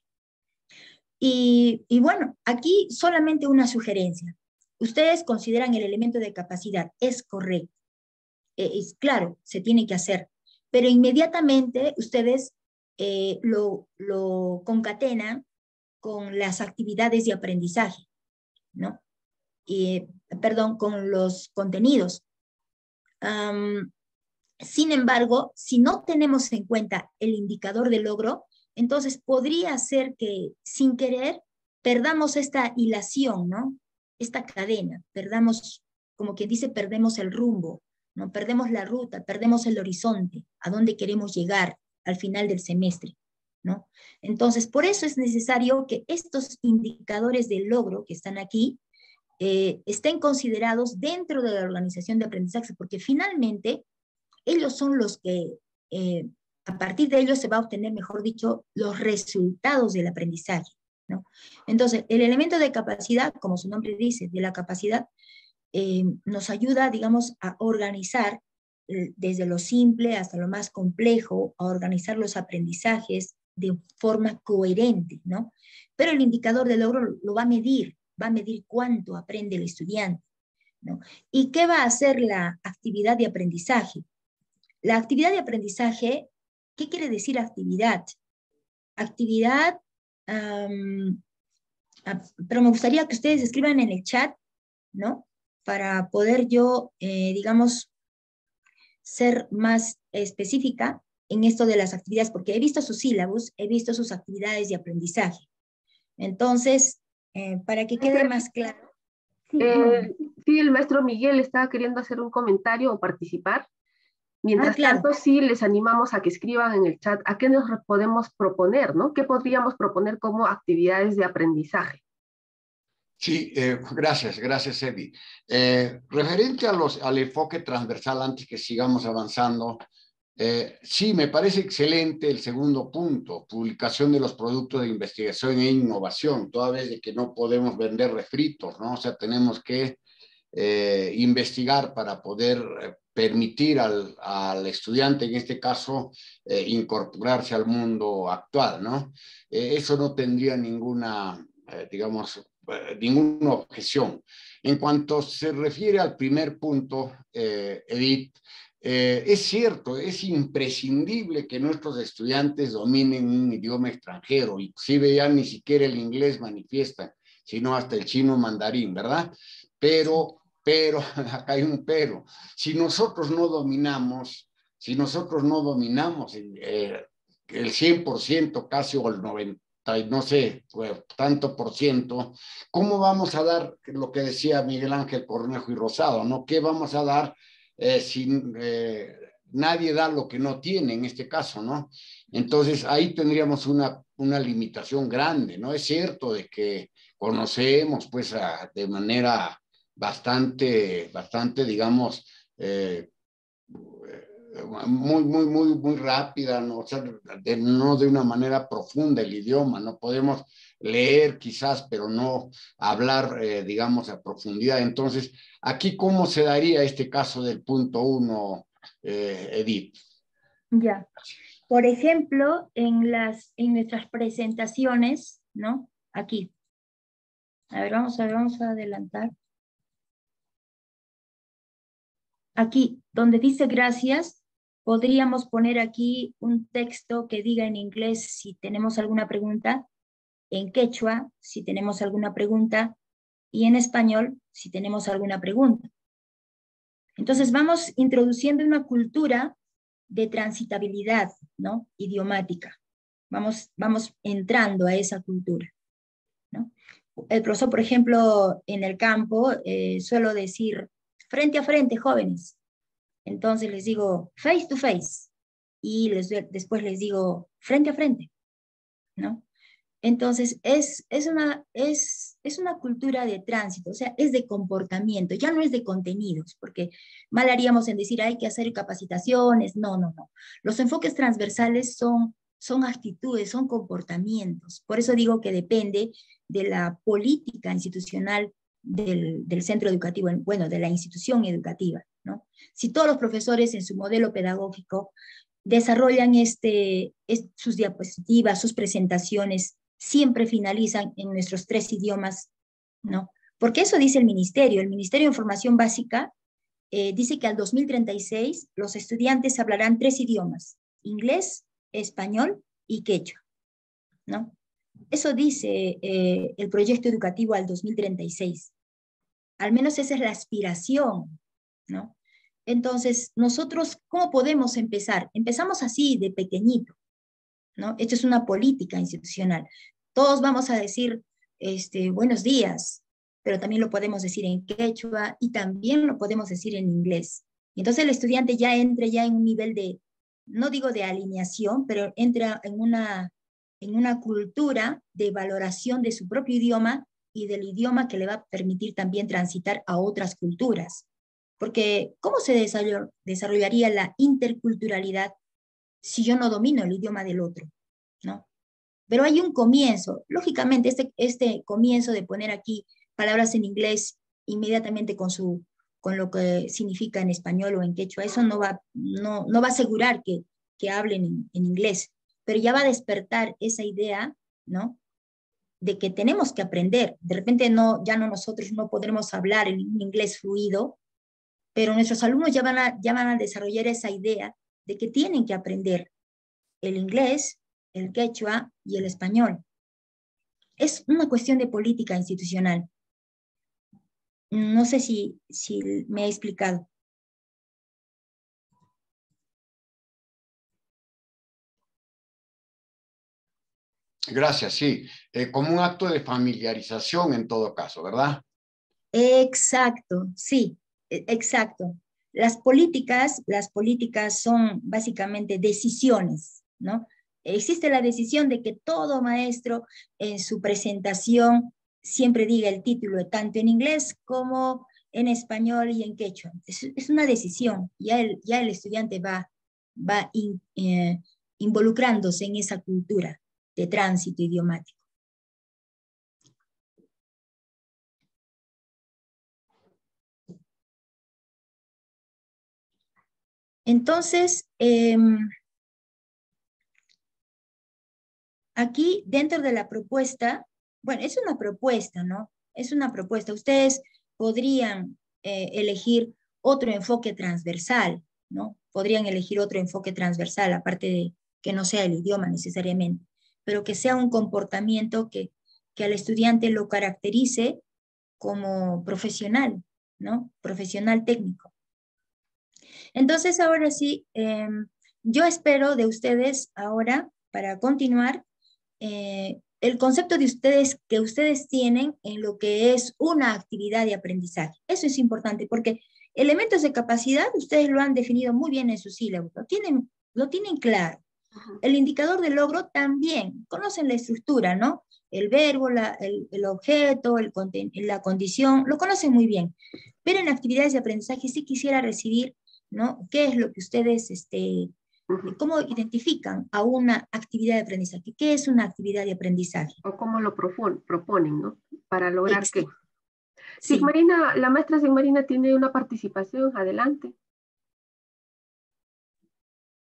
Speaker 3: Y bueno, aquí solamente una sugerencia. Ustedes consideran el elemento de capacidad, es correcto, es claro, se tiene que hacer, pero inmediatamente ustedes lo concatenan con las actividades de aprendizaje, ¿no? Perdón, con los contenidos. Sin embargo, si no tenemos en cuenta el indicador de logro, entonces podría ser que sin querer perdamos esta hilación, ¿no? Esta cadena, perdamos, como quien dice, perdemos el rumbo, ¿no? Perdemos la ruta, perdemos el horizonte, a dónde queremos llegar al final del semestre, ¿no? Entonces, por eso es necesario que estos indicadores de logro que están aquí estén considerados dentro de la organización de aprendizaje, porque finalmente ellos son los que, a partir de ellos se va a obtener, mejor dicho, los resultados del aprendizaje, ¿no? Entonces, el elemento de capacidad, como su nombre dice, de la capacidad, nos ayuda, digamos, a organizar desde lo simple hasta lo más complejo, a organizar los aprendizajes de forma coherente, ¿no? Pero el indicador de logro lo va a medir cuánto aprende el estudiante, ¿no? ¿Y qué va a hacer la actividad de aprendizaje? La actividad de aprendizaje, ¿qué quiere decir actividad? Actividad, pero me gustaría que ustedes escriban en el chat, ¿no? Para poder yo, digamos, ser más específica en esto de las actividades, porque he visto sus sílabos, he visto sus actividades de aprendizaje. Entonces, para que quede más claro.
Speaker 2: Sí, el maestro Miguel estaba queriendo hacer un comentario o participar. Mientras
Speaker 3: claro.
Speaker 2: tanto, sí les animamos a que escriban en el chat a qué nos podemos proponer, ¿no? ¿Qué podríamos proponer como actividades de aprendizaje?
Speaker 7: Sí, gracias, Eddie. Referente al enfoque transversal, antes que sigamos avanzando, sí, me parece excelente el segundo punto, publicación de los productos de investigación e innovación, toda vez de que no podemos vender refritos, ¿no? O sea, tenemos que investigar para poder permitir al estudiante, en este caso, incorporarse al mundo actual, ¿no? Eso no tendría ninguna, digamos, ninguna objeción. En cuanto se refiere al primer punto, Edith, es cierto, es imprescindible que nuestros estudiantes dominen un idioma extranjero, inclusive ya ni siquiera el inglés manifiestan, sino hasta el chino mandarín, ¿verdad? Pero, acá hay un pero, si nosotros no dominamos el 100%, casi, o el 90%, no sé, pues, tanto por ciento, ¿cómo vamos a dar lo que decía Miguel Ángel Cornejo y Rosado, ¿no? ¿Qué vamos a dar si nadie da lo que no tiene en este caso, ¿no? Entonces ahí tendríamos una limitación grande, ¿no? Es cierto de que conocemos pues de manera bastante, digamos, muy rápida, ¿no? O sea, no de una manera profunda el idioma, no podemos leer quizás, pero no hablar, digamos, a profundidad. Entonces, aquí, ¿cómo se daría este caso del punto 1, Edith?
Speaker 3: Ya. Por ejemplo, en nuestras presentaciones, ¿no? Aquí. A ver, vamos a adelantar. Aquí, donde dice gracias, podríamos poner aquí un texto que diga en inglés si tenemos alguna pregunta, en quechua si tenemos alguna pregunta, y en español si tenemos alguna pregunta. Entonces vamos introduciendo una cultura de transitabilidad, ¿no? Idiomática. Vamos entrando a esa cultura, ¿no? El profesor, por ejemplo, en el campo, suelo decir, frente a frente, jóvenes. Entonces les digo, face to face. Y después les digo, frente a frente, ¿no? Entonces, es una cultura de tránsito, o sea, es de comportamiento, ya no es de contenidos, porque mal haríamos en decir hay que hacer capacitaciones, no. Los enfoques transversales son actitudes, son comportamientos. Por eso digo que depende de la política institucional del centro educativo, bueno, de la institución educativa, ¿no? Si todos los profesores en su modelo pedagógico desarrollan sus diapositivas, sus presentaciones, siempre finalizan en nuestros 3 idiomas, ¿no? Porque eso dice el Ministerio de Información Básica, dice que al 2036 los estudiantes hablarán 3 idiomas, inglés, español y quechua, ¿no? Eso dice el proyecto educativo al 2036. Al menos esa es la aspiración, ¿no? Entonces, nosotros, ¿cómo podemos empezar? Empezamos así, de pequeñito, ¿no? Esto es una política institucional. Todos vamos a decir buenos días, pero también lo podemos decir en quechua y también lo podemos decir en inglés. Entonces el estudiante ya entra ya en un nivel de, no digo de alineación, pero entra en una cultura de valoración de su propio idioma y del idioma que le va a permitir también transitar a otras culturas. Porque ¿cómo se desarrollaría la interculturalidad si yo no domino el idioma del otro, ¿no? Pero hay un comienzo. Lógicamente, este comienzo de poner aquí palabras en inglés inmediatamente con lo que significa en español o en quechua. Eso no va a asegurar que hablen en inglés, pero ya va a despertar esa idea, ¿no? De que tenemos que aprender. De repente nosotros no podremos hablar en inglés fluido, pero nuestros alumnos ya van a desarrollar esa idea de que tienen que aprender el inglés, el quechua y el español. Es una cuestión de política institucional. No sé si me he explicado.
Speaker 7: Gracias, sí. Como un acto de familiarización en todo caso, ¿verdad?
Speaker 3: Exacto, sí, exacto. Las políticas son básicamente decisiones, ¿no? Existe la decisión de que todo maestro en su presentación siempre diga el título tanto en inglés como en español y en quechua. Es una decisión, ya el estudiante va involucrándose en esa cultura de tránsito idiomático. Entonces, aquí dentro de la propuesta, bueno, es una propuesta, ¿no? Es una propuesta. Ustedes podrían elegir otro enfoque transversal, ¿no? Podrían elegir otro enfoque transversal, aparte de que no sea el idioma necesariamente, pero que sea un comportamiento que al estudiante lo caracterice como profesional, ¿no? Profesional técnico. Entonces, ahora sí, yo espero de ustedes ahora, para continuar, el concepto de ustedes que ustedes tienen en lo que es una actividad de aprendizaje. Eso es importante porque elementos de capacidad ustedes lo han definido muy bien en su sílabo, lo tienen claro. El indicador de logro también, conocen la estructura, ¿no? El verbo, el objeto, la condición, lo conocen muy bien. Pero en actividades de aprendizaje sí quisiera recibir, ¿no? ¿Qué es lo que ustedes, cómo identifican a una actividad de aprendizaje? ¿Qué es una actividad de aprendizaje?
Speaker 2: O cómo lo proponen, ¿no? Para lograr que...
Speaker 3: Sí.
Speaker 2: Sigmarina, la maestra Sigmarina tiene una participación, adelante.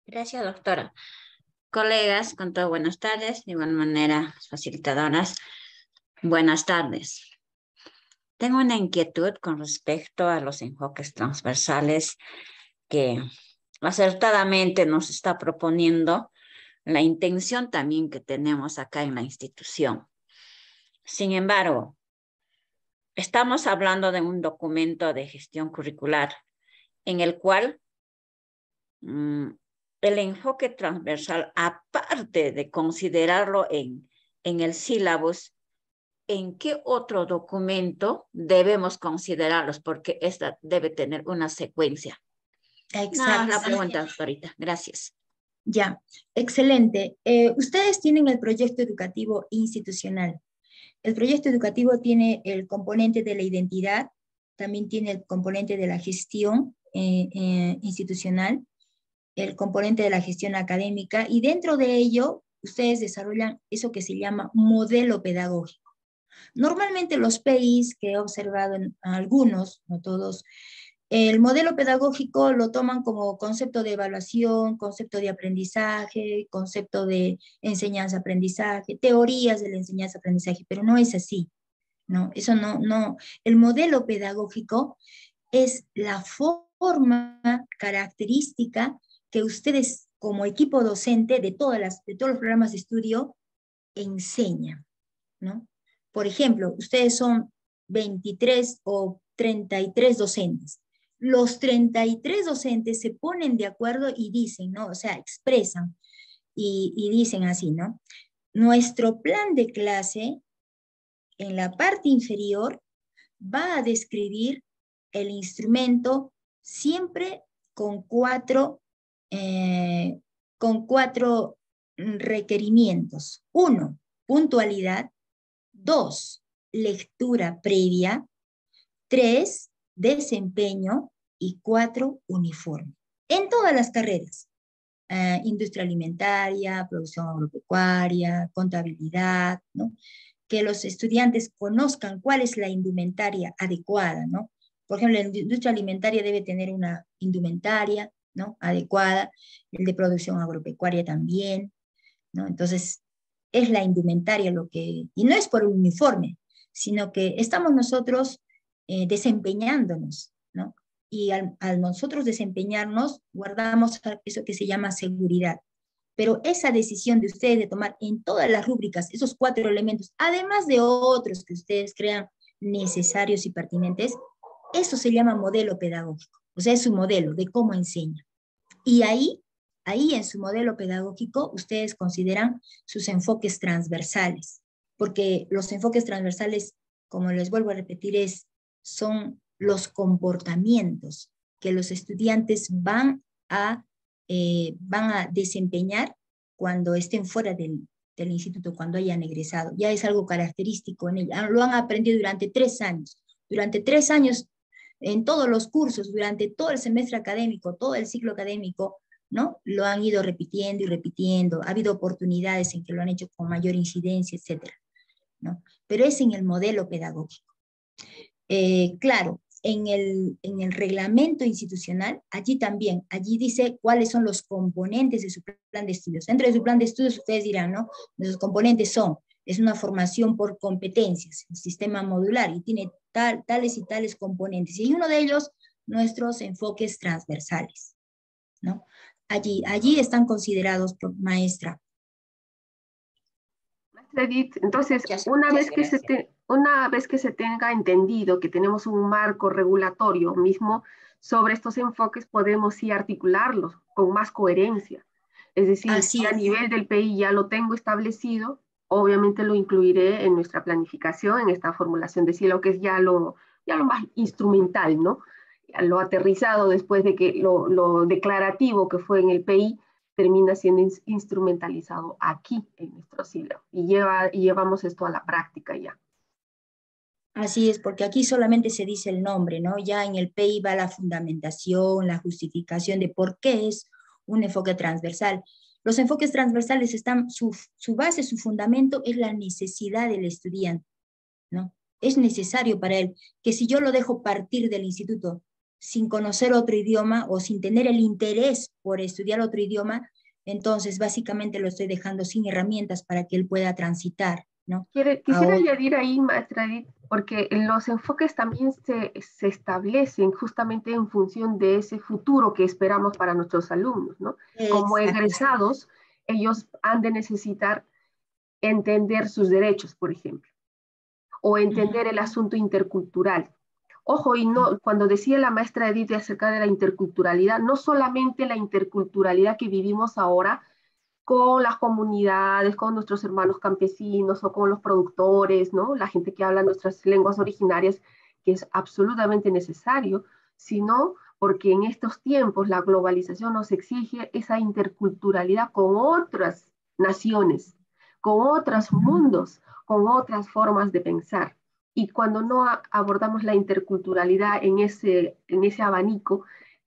Speaker 8: Gracias, doctora. Colegas, con todo buenas tardes, de igual manera, facilitadoras, buenas tardes. Tengo una inquietud con respecto a los enfoques transversales que acertadamente nos está proponiendo la intención también que tenemos acá en la institución. Sin embargo, estamos hablando de un documento de gestión curricular en el cual el enfoque transversal, aparte de considerarlo en el sílabus, ¿en qué otro documento debemos considerarlos? Porque esta debe tener una secuencia.
Speaker 3: Exacto.
Speaker 8: No, la pregunta, doctorita. Gracias.
Speaker 3: Ya, excelente. Ustedes tienen el proyecto educativo institucional. El proyecto educativo tiene el componente de la identidad, también tiene el componente de la gestión institucional, el componente de la gestión académica, y dentro de ello ustedes desarrollan eso que se llama modelo pedagógico. Normalmente los PIs que he observado en algunos, no todos, el modelo pedagógico lo toman como concepto de evaluación, concepto de aprendizaje, concepto de enseñanza-aprendizaje, teorías de la enseñanza-aprendizaje, pero no es así, ¿no? Eso no. El modelo pedagógico es la forma característica que ustedes como equipo docente de todos los programas de estudio enseñan, ¿no? Por ejemplo, ustedes son 23 o 33 docentes. Los 33 docentes se ponen de acuerdo y dicen, ¿no? O sea, expresan y dicen así, ¿no? Nuestro plan de clase, en la parte inferior, va a describir el instrumento siempre con cuatro requerimientos. 1, puntualidad. 2, lectura previa. 3, desempeño. Y 4, uniforme. En todas las carreras. Industria alimentaria, producción agropecuaria, contabilidad, ¿no? que los estudiantes conozcan cuál es la indumentaria adecuada, ¿no? Por ejemplo, la industria alimentaria debe tener una indumentaria, ¿no? Adecuada, el de producción agropecuaria también, ¿no? Entonces, es la indumentaria lo que, y no es por un uniforme, sino que estamos nosotros desempeñándonos, ¿no? Y al nosotros desempeñarnos, guardamos eso que se llama seguridad. Pero esa decisión de ustedes de tomar en todas las rúbricas esos 4 elementos, además de otros que ustedes crean necesarios y pertinentes, eso se llama modelo pedagógico. O sea, es su modelo de cómo enseña. Y ahí en su modelo pedagógico, ustedes consideran sus enfoques transversales, porque los enfoques transversales, como les vuelvo a repetir, son los comportamientos que los estudiantes van a desempeñar cuando estén fuera del instituto, cuando hayan egresado. Ya es algo característico en ellos. Lo han aprendido durante 3 años. Durante 3 años, en todos los cursos, durante todo el semestre académico, todo el ciclo académico, ¿no? Lo han ido repitiendo y repitiendo. Ha habido oportunidades en que lo han hecho con mayor incidencia, etcétera, ¿no? Pero es en el modelo pedagógico. Claro, en el reglamento institucional, allí dice cuáles son los componentes de su plan de estudios. Dentro de su plan de estudios ustedes dirán, ¿no? Los componentes es una formación por competencias, el sistema modular, y tiene tales y tales componentes. Y uno de ellos, nuestros enfoques transversales, ¿no? Allí están considerados, maestra.
Speaker 2: Maestra Edith, entonces, una vez que se tenga entendido que tenemos un marco regulatorio mismo sobre estos enfoques, podemos sí articularlos con más coherencia. Es decir, si a nivel del PI ya lo tengo establecido, obviamente lo incluiré en nuestra planificación, en esta formulación de silo, que es ya lo más instrumental, ¿no? Lo aterrizado después de que lo declarativo que fue en el PI termina siendo instrumentalizado aquí en nuestro silo. Y llevamos esto a la práctica ya.
Speaker 3: Así es, porque aquí solamente se dice el nombre, ¿no? Ya en el PI va la fundamentación, la justificación de por qué es un enfoque transversal. Los enfoques transversales están, su base, su fundamento es la necesidad del estudiante, ¿no? Es necesario para él que si yo lo dejo partir del instituto sin conocer otro idioma o sin tener el interés por estudiar otro idioma, entonces básicamente lo estoy dejando sin herramientas para que él pueda transitar, ¿no?
Speaker 2: Quisiera añadir ahí, maestra Edith, porque los enfoques también se establecen justamente en función de ese futuro que esperamos para nuestros alumnos, ¿no? Como egresados, ellos han de necesitar entender sus derechos, por ejemplo, o entender el asunto intercultural. Ojo, y no, cuando decía la maestra Edith acerca de la interculturalidad, no solamente la interculturalidad que vivimos ahora con las comunidades, con nuestros hermanos campesinos o con los productores, ¿no? La gente que habla nuestras lenguas originarias, que es absolutamente necesario, sino porque en estos tiempos la globalización nos exige esa interculturalidad con otras naciones, con otros mundos, con otras formas de pensar. Y cuando no abordamos la interculturalidad en ese abanico,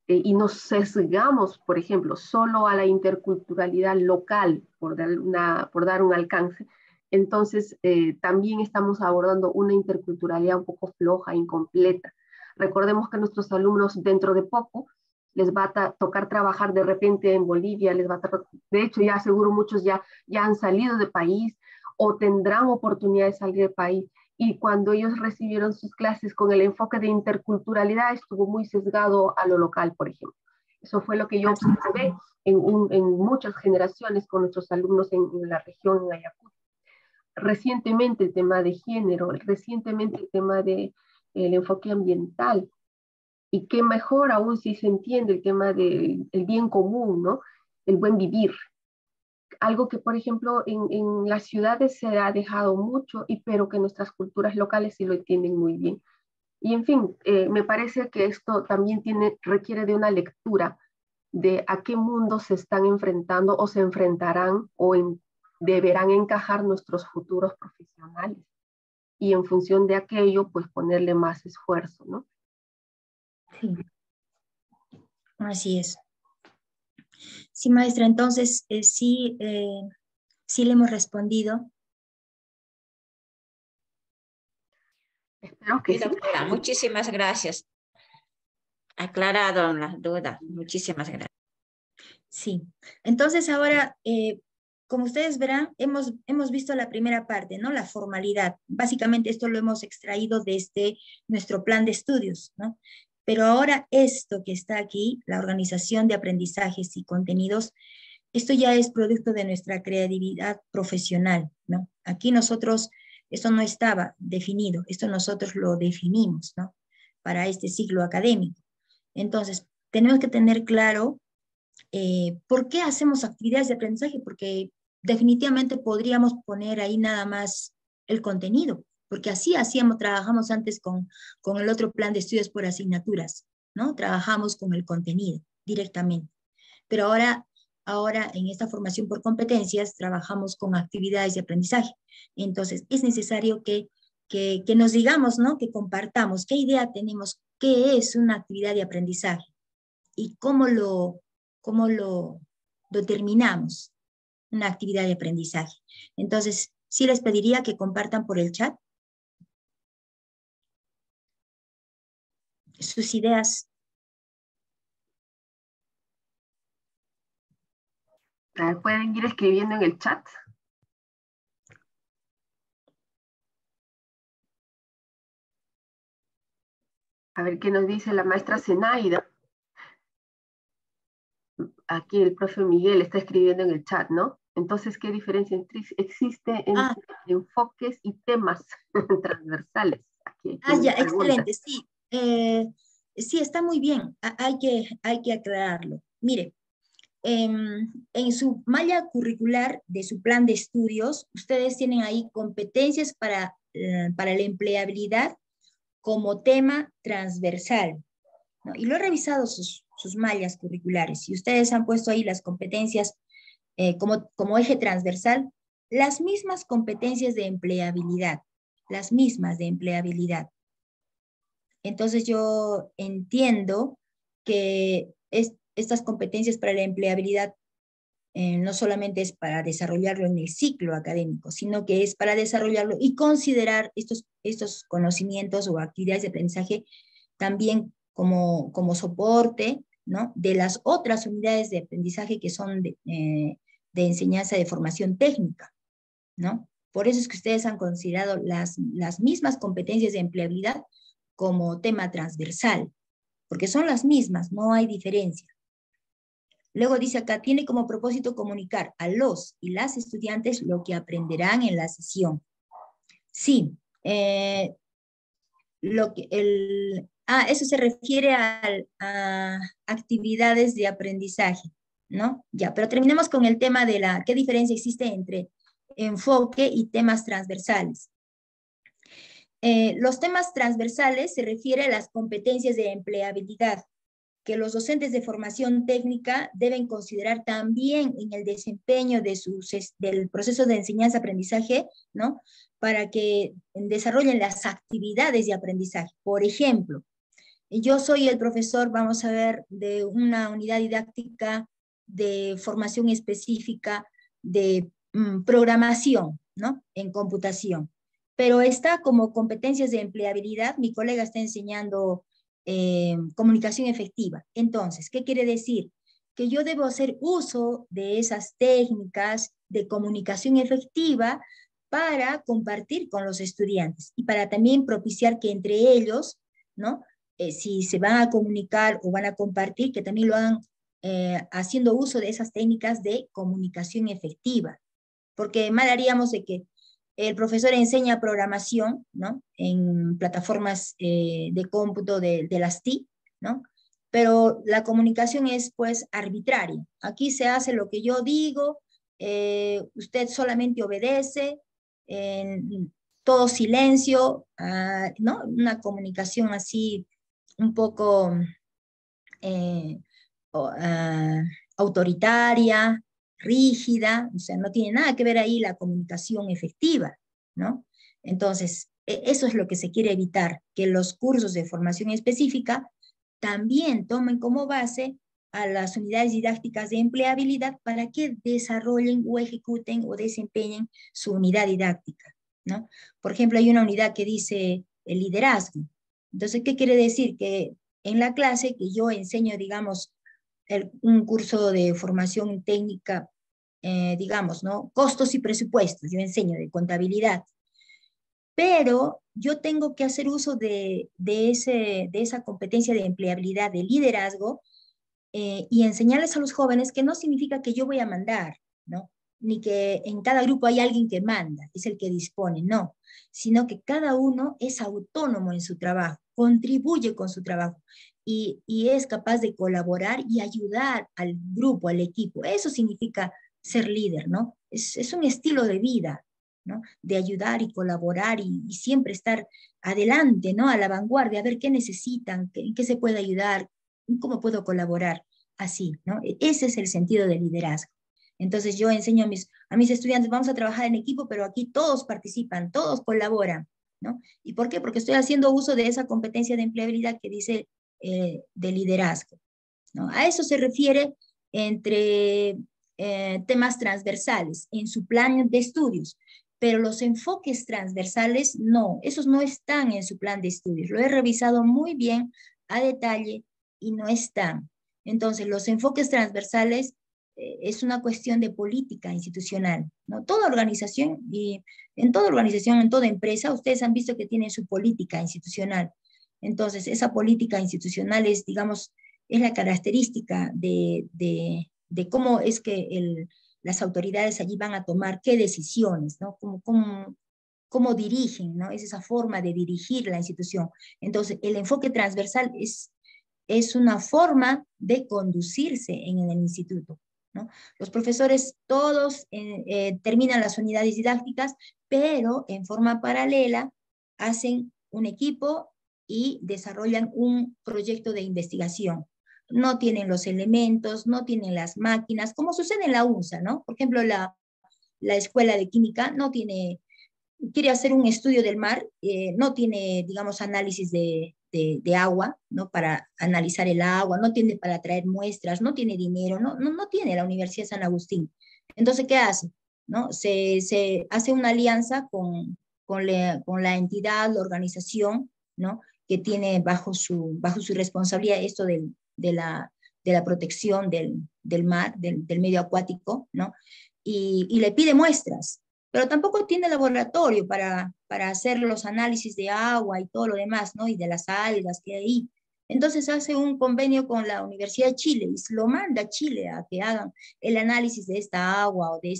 Speaker 2: y nos sesgamos, por ejemplo, solo a la interculturalidad local, por dar un alcance, entonces también estamos abordando una interculturalidad un poco floja, incompleta. Recordemos que nuestros alumnos dentro de poco les va a tocar trabajar de repente en Bolivia, de hecho ya seguro muchos ya han salido del país o tendrán oportunidad de salir del país. Y cuando ellos recibieron sus clases con el enfoque de interculturalidad, estuvo muy sesgado a lo local, por ejemplo. Eso fue lo que yo observé en muchas generaciones con nuestros alumnos en la región, en Ayacucho. Recientemente el tema de género, recientemente el tema del enfoque ambiental, y qué mejor aún si se entiende el tema del bien común, ¿no? El buen vivir. Algo que, por ejemplo, en las ciudades se ha dejado mucho, pero que nuestras culturas locales sí lo entienden muy bien. Y en fin, me parece que esto también requiere de una lectura de a qué mundo se están enfrentando o se enfrentarán o deberán encajar nuestros futuros profesionales. Y en función de aquello, pues ponerle más esfuerzo, ¿no?
Speaker 3: Sí. Así es. Sí, maestra, entonces sí le hemos respondido
Speaker 2: Espero que
Speaker 8: Sí,
Speaker 2: sí.
Speaker 8: doctora, muchísimas gracias. Aclarado las dudas. Muchísimas gracias.
Speaker 3: Sí, entonces ahora, como ustedes verán, hemos visto la primera parte, ¿no? La formalidad. Básicamente esto lo hemos extraído desde nuestro plan de estudios, ¿no? Pero ahora esto que está aquí, la organización de aprendizajes y contenidos, esto ya es producto de nuestra creatividad profesional, ¿no? Aquí nosotros, esto no estaba definido, esto nosotros lo definimos, ¿no? Para este ciclo académico. Entonces, tenemos que tener claro ¿por qué hacemos actividades de aprendizaje? Porque definitivamente podríamos poner ahí nada más el contenido, porque así trabajamos antes con el otro plan de estudios por asignaturas, ¿no? Trabajamos con el contenido directamente. Pero ahora en esta formación por competencias trabajamos con actividades de aprendizaje. Entonces es necesario que nos digamos, ¿no? Que compartamos qué idea tenemos, qué es una actividad de aprendizaje y cómo lo determinamos, una actividad de aprendizaje. Entonces, sí les pediría que compartan por el chat sus ideas.
Speaker 2: Pueden ir escribiendo en el chat. A ver qué nos dice la maestra Zenaida. Aquí el profe Miguel está escribiendo en el chat, ¿no? Entonces, ¿qué diferencia existe entre enfoques y temas transversales? Aquí
Speaker 3: Ya, excelente, sí. Sí, está muy bien. Hay que aclararlo. Mire, en su malla curricular de su plan de estudios, ustedes tienen ahí competencias para la empleabilidad como tema transversal, ¿no? Y lo he revisado sus mallas curriculares y ustedes han puesto ahí las competencias como eje transversal, las mismas competencias de empleabilidad, las mismas de empleabilidad. Entonces yo entiendo que estas competencias para la empleabilidad no solamente es para desarrollarlo en el ciclo académico, sino que es para desarrollarlo y considerar estos conocimientos o actividades de aprendizaje también como soporte, ¿no? De las otras unidades de aprendizaje que son de enseñanza de formación técnica, ¿no? Por eso es que ustedes han considerado las mismas competencias de empleabilidad como tema transversal, porque son las mismas, no hay diferencia. Luego dice acá, tiene como propósito comunicar a los y las estudiantes lo que aprenderán en la sesión. Sí, eso se refiere a actividades de aprendizaje, ¿no? Ya, pero terminemos con el tema de qué diferencia existe entre enfoque y temas transversales. Los temas transversales se refieren a las competencias de empleabilidad que los docentes de formación técnica deben considerar también en el desempeño del proceso de enseñanza-aprendizaje, ¿no? Para que desarrollen las actividades de aprendizaje. Por ejemplo, yo soy el profesor, vamos a ver, de una unidad didáctica de formación específica de programación, ¿no? En computación. Pero está como competencias de empleabilidad, mi colega está enseñando comunicación efectiva. Entonces, ¿qué quiere decir? Que yo debo hacer uso de esas técnicas de comunicación efectiva para compartir con los estudiantes y para también propiciar que entre ellos, ¿no? Si se van a comunicar o van a compartir, que también lo hagan haciendo uso de esas técnicas de comunicación efectiva. Porque mal haríamos de que el profesor enseña programación, ¿no? En plataformas de cómputo de las TIC, ¿no? Pero la comunicación es, pues, arbitraria. Aquí se hace lo que yo digo, usted solamente obedece, todo silencio, ¿no? Una comunicación así un poco autoritaria, rígida, o sea, no tiene nada que ver ahí la comunicación efectiva, ¿no? Entonces, eso es lo que se quiere evitar, que los cursos de formación específica también tomen como base a las unidades didácticas de empleabilidad para que desarrollen o ejecuten o desempeñen su unidad didáctica, ¿no? Por ejemplo, hay una unidad que dice el liderazgo. Entonces, ¿qué quiere decir? Que en la clase que yo enseño, digamos, un curso de formación técnica, digamos, ¿no? Costos y presupuestos, yo enseño de contabilidad, pero yo tengo que hacer uso de esa competencia de empleabilidad, de liderazgo, y enseñarles a los jóvenes que no significa que yo voy a mandar, ¿no? Ni que en cada grupo hay alguien que manda, es el que dispone, no, sino que cada uno es autónomo en su trabajo, contribuye con su trabajo y es capaz de colaborar y ayudar al grupo, al equipo. Eso significa ser líder, ¿no? Es un estilo de vida, ¿no? De ayudar y colaborar y siempre estar adelante, ¿no? A la vanguardia, a ver qué necesitan, en qué se puede ayudar, cómo puedo colaborar, así, ¿no? Ese es el sentido del liderazgo. Entonces yo enseño a mis estudiantes, vamos a trabajar en equipo, pero aquí todos participan, todos colaboran, ¿no? ¿Y por qué? Porque estoy haciendo uso de esa competencia de empleabilidad que dice de liderazgo, ¿no? A eso se refiere entre temas transversales en su plan de estudios, pero los enfoques transversales no, esos no están en su plan de estudios. Lo he revisado muy bien a detalle y no están. Entonces, los enfoques transversales es una cuestión de política institucional, ¿no? Toda organización y en toda organización, en toda empresa, ustedes han visto que tiene su política institucional. Entonces, esa política institucional es, digamos, es la característica de cómo es que las autoridades allí van a tomar qué decisiones, ¿no? Cómo dirigen, ¿no? Es esa forma de dirigir la institución. Entonces, el enfoque transversal es una forma de conducirse en el instituto, ¿no? Los profesores todos terminan las unidades didácticas, pero en forma paralela hacen un equipo y desarrollan un proyecto de investigación. No tienen los elementos, no tienen las máquinas, como sucede en la UNSA, ¿no? Por ejemplo, la escuela de química no tiene, quiere hacer un estudio del mar, no tiene, digamos, análisis de agua, ¿no? Para analizar el agua, no tiene para traer muestras, no tiene dinero, no tiene la Universidad de San Agustín. Entonces, ¿qué hace? ¿No? Se hace una alianza con la entidad, la organización, ¿no? Que tiene bajo su responsabilidad esto de la protección del mar, del medio acuático, ¿no? Y le pide muestras, pero tampoco tiene laboratorio para hacer los análisis de agua y todo lo demás, ¿no? Y de las algas que hay ahí. Entonces hace un convenio con la Universidad de Chile y lo manda a Chile a que hagan el análisis de esta agua o de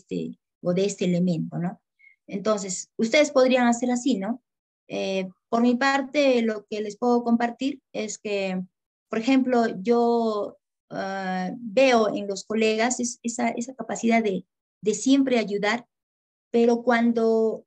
Speaker 3: este elemento, ¿no? Entonces, ustedes podrían hacer así, ¿no? Por mi parte, lo que les puedo compartir es que, por ejemplo, yo veo en los colegas esa capacidad de siempre ayudar, pero cuando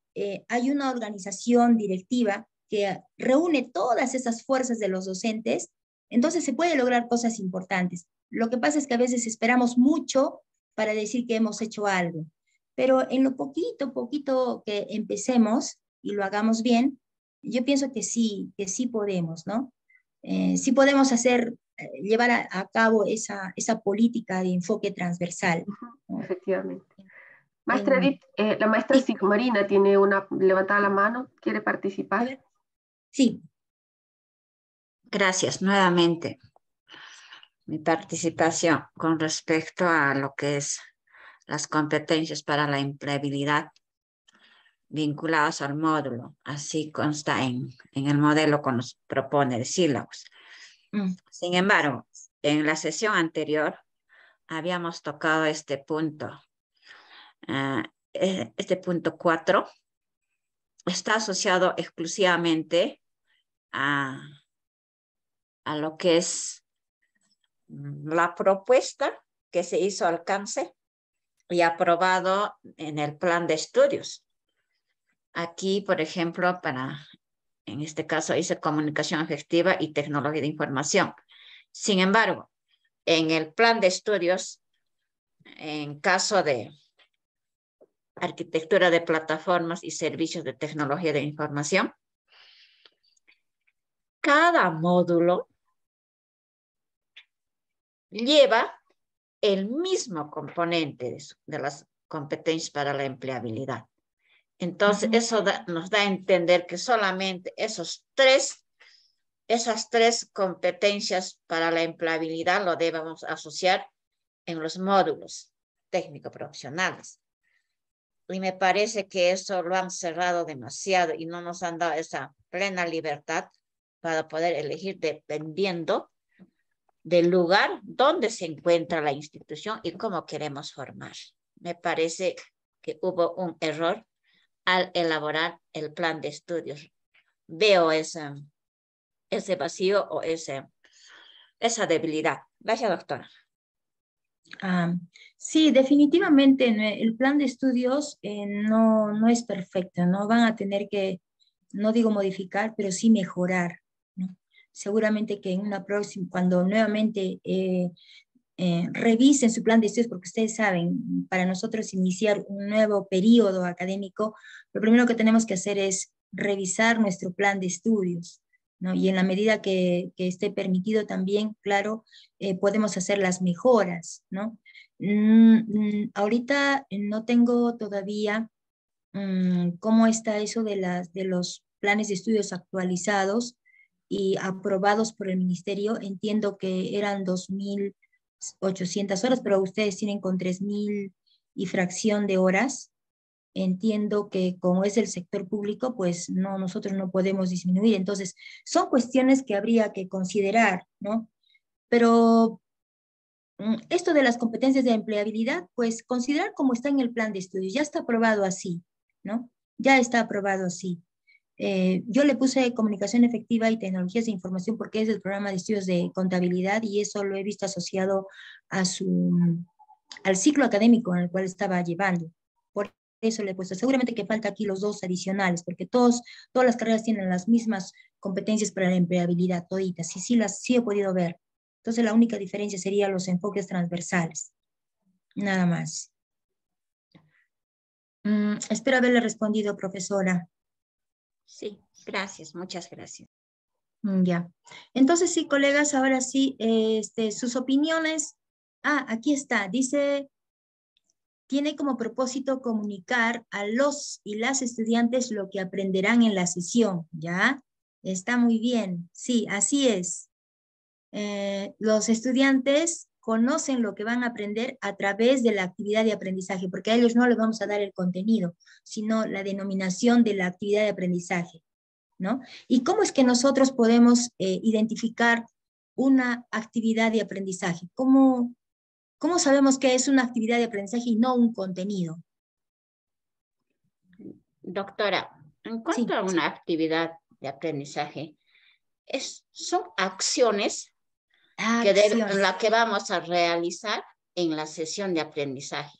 Speaker 3: hay una organización directiva que reúne todas esas fuerzas de los docentes, entonces se puede lograr cosas importantes. Lo que pasa es que a veces esperamos mucho para decir que hemos hecho algo, pero en lo poquito que empecemos y lo hagamos bien, yo pienso que sí podemos, ¿no? Sí podemos llevar a cabo esa política de enfoque transversal, ¿no?
Speaker 2: Efectivamente. Maestra Edith, la maestra
Speaker 3: sí.
Speaker 2: Sigmarina tiene una levantada la mano, ¿quiere participar?
Speaker 3: Sí.
Speaker 8: Gracias nuevamente. Mi participación con respecto a lo que es las competencias para la empleabilidad vinculadas al módulo, así consta en el modelo que nos propone el sílabus. Sin embargo, en la sesión anterior habíamos tocado este punto. Este punto 4 está asociado exclusivamente a lo que es la propuesta que se hizo alcance y aprobado en el plan de estudios. Aquí, por ejemplo, en este caso hice comunicación efectiva y tecnología de información. Sin embargo, en el plan de estudios, en caso de arquitectura de plataformas y servicios de tecnología de información, cada módulo lleva el mismo componente de las competencias para la empleabilidad. Entonces, eso nos da a entender que solamente esas tres competencias para la empleabilidad lo debemos asociar en los módulos técnico-profesionales. Y me parece que eso lo han cerrado demasiado y no nos han dado esa plena libertad para poder elegir dependiendo del lugar donde se encuentra la institución y cómo queremos formar. Me parece que hubo un error al elaborar el plan de estudios. Veo ese vacío o esa debilidad. Gracias, doctora.
Speaker 3: Sí, definitivamente el plan de estudios no es perfecto, ¿no? Van a tener que, no digo modificar, pero sí mejorar, ¿no? Seguramente que en una próxima, cuando nuevamente revisen su plan de estudios, porque ustedes saben, para nosotros iniciar un nuevo periodo académico, lo primero que tenemos que hacer es revisar nuestro plan de estudios, ¿no? Y en la medida que esté permitido también, claro, podemos hacer las mejoras, ¿no? Ahorita no tengo todavía cómo está eso de los planes de estudios actualizados y aprobados por el ministerio. Entiendo que eran 2.800 horas, pero ustedes tienen con 3.000 y fracción de horas. Entiendo que como es el sector público, pues no, nosotros no podemos disminuir. Entonces, son cuestiones que habría que considerar, ¿no? Pero esto de las competencias de empleabilidad, pues considerar como está en el plan de estudios, ya está aprobado así, ¿no? Ya está aprobado así. Yo le puse comunicación efectiva y tecnologías de información porque es el programa de estudios de contabilidad y eso lo he visto asociado a al ciclo académico en el cual estaba llevando. Por eso le he puesto, seguramente que falta aquí los dos adicionales, porque todas las carreras tienen las mismas competencias para la empleabilidad, toditas, sí he podido ver. Entonces la única diferencia sería los enfoques transversales, nada más. Espero haberle respondido, profesora.
Speaker 8: Sí, gracias, muchas gracias.
Speaker 3: Ya. Entonces sí, colegas, ahora sí, sus opiniones. Aquí está, dice, tiene como propósito comunicar a los y las estudiantes lo que aprenderán en la sesión, ¿ya? Está muy bien, sí, así es. Los estudiantes conocen lo que van a aprender a través de la actividad de aprendizaje, porque a ellos no les vamos a dar el contenido, sino la denominación de la actividad de aprendizaje, ¿no? ¿Y cómo es que nosotros podemos identificar una actividad de aprendizaje? ¿Cómo sabemos que es una actividad de aprendizaje y no un contenido?
Speaker 8: Doctora, en cuanto a una actividad de aprendizaje, son acciones la que vamos a realizar en la sesión de aprendizaje.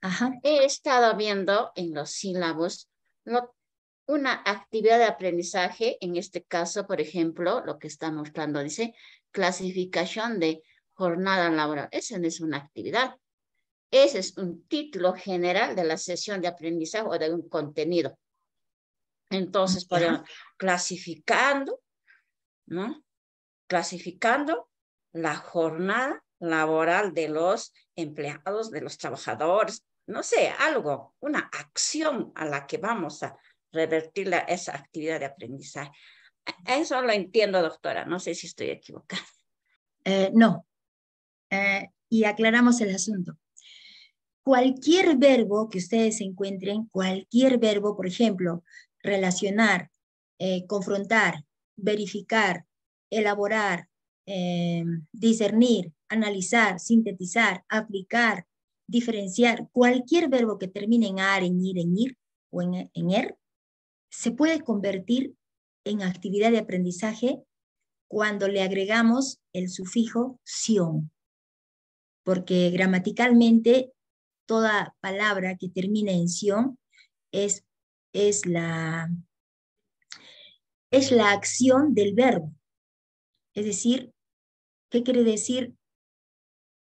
Speaker 3: Ajá.
Speaker 8: He estado viendo en los sílabos una actividad de aprendizaje, en este caso, por ejemplo, lo que está mostrando dice clasificación de jornada laboral. Esa no es una actividad. Ese es un título general de la sesión de aprendizaje o de un contenido. Entonces, podemos clasificando, ¿no? Clasificando la jornada laboral de los empleados, de los trabajadores, no sé, algo, una acción a la que vamos a revertir esa actividad de aprendizaje. Eso lo entiendo, doctora, no sé si estoy equivocada.
Speaker 3: No, y aclaramos el asunto. Cualquier verbo que ustedes encuentren, cualquier verbo, por ejemplo, relacionar, confrontar, verificar, elaborar, discernir, analizar, sintetizar, aplicar, diferenciar, cualquier verbo que termine en ar, en ir o en er, se puede convertir en actividad de aprendizaje cuando le agregamos el sufijo ción, porque gramaticalmente toda palabra que termine en ción es la acción del verbo. Es decir, ¿qué quiere decir?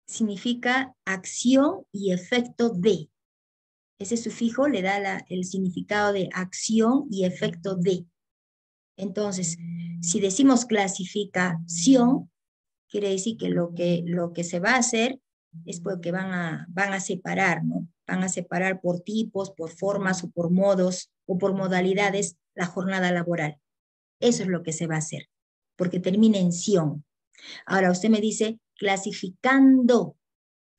Speaker 3: Significa acción y efecto de. Ese sufijo le da el significado de acción y efecto de. Entonces, si decimos clasificación, quiere decir que lo que se va a hacer es porque van a separar, ¿no? Van a separar por tipos, por formas o por modos o por modalidades la jornada laboral. Eso es lo que se va a hacer, porque termina en ción. Ahora usted me dice clasificando.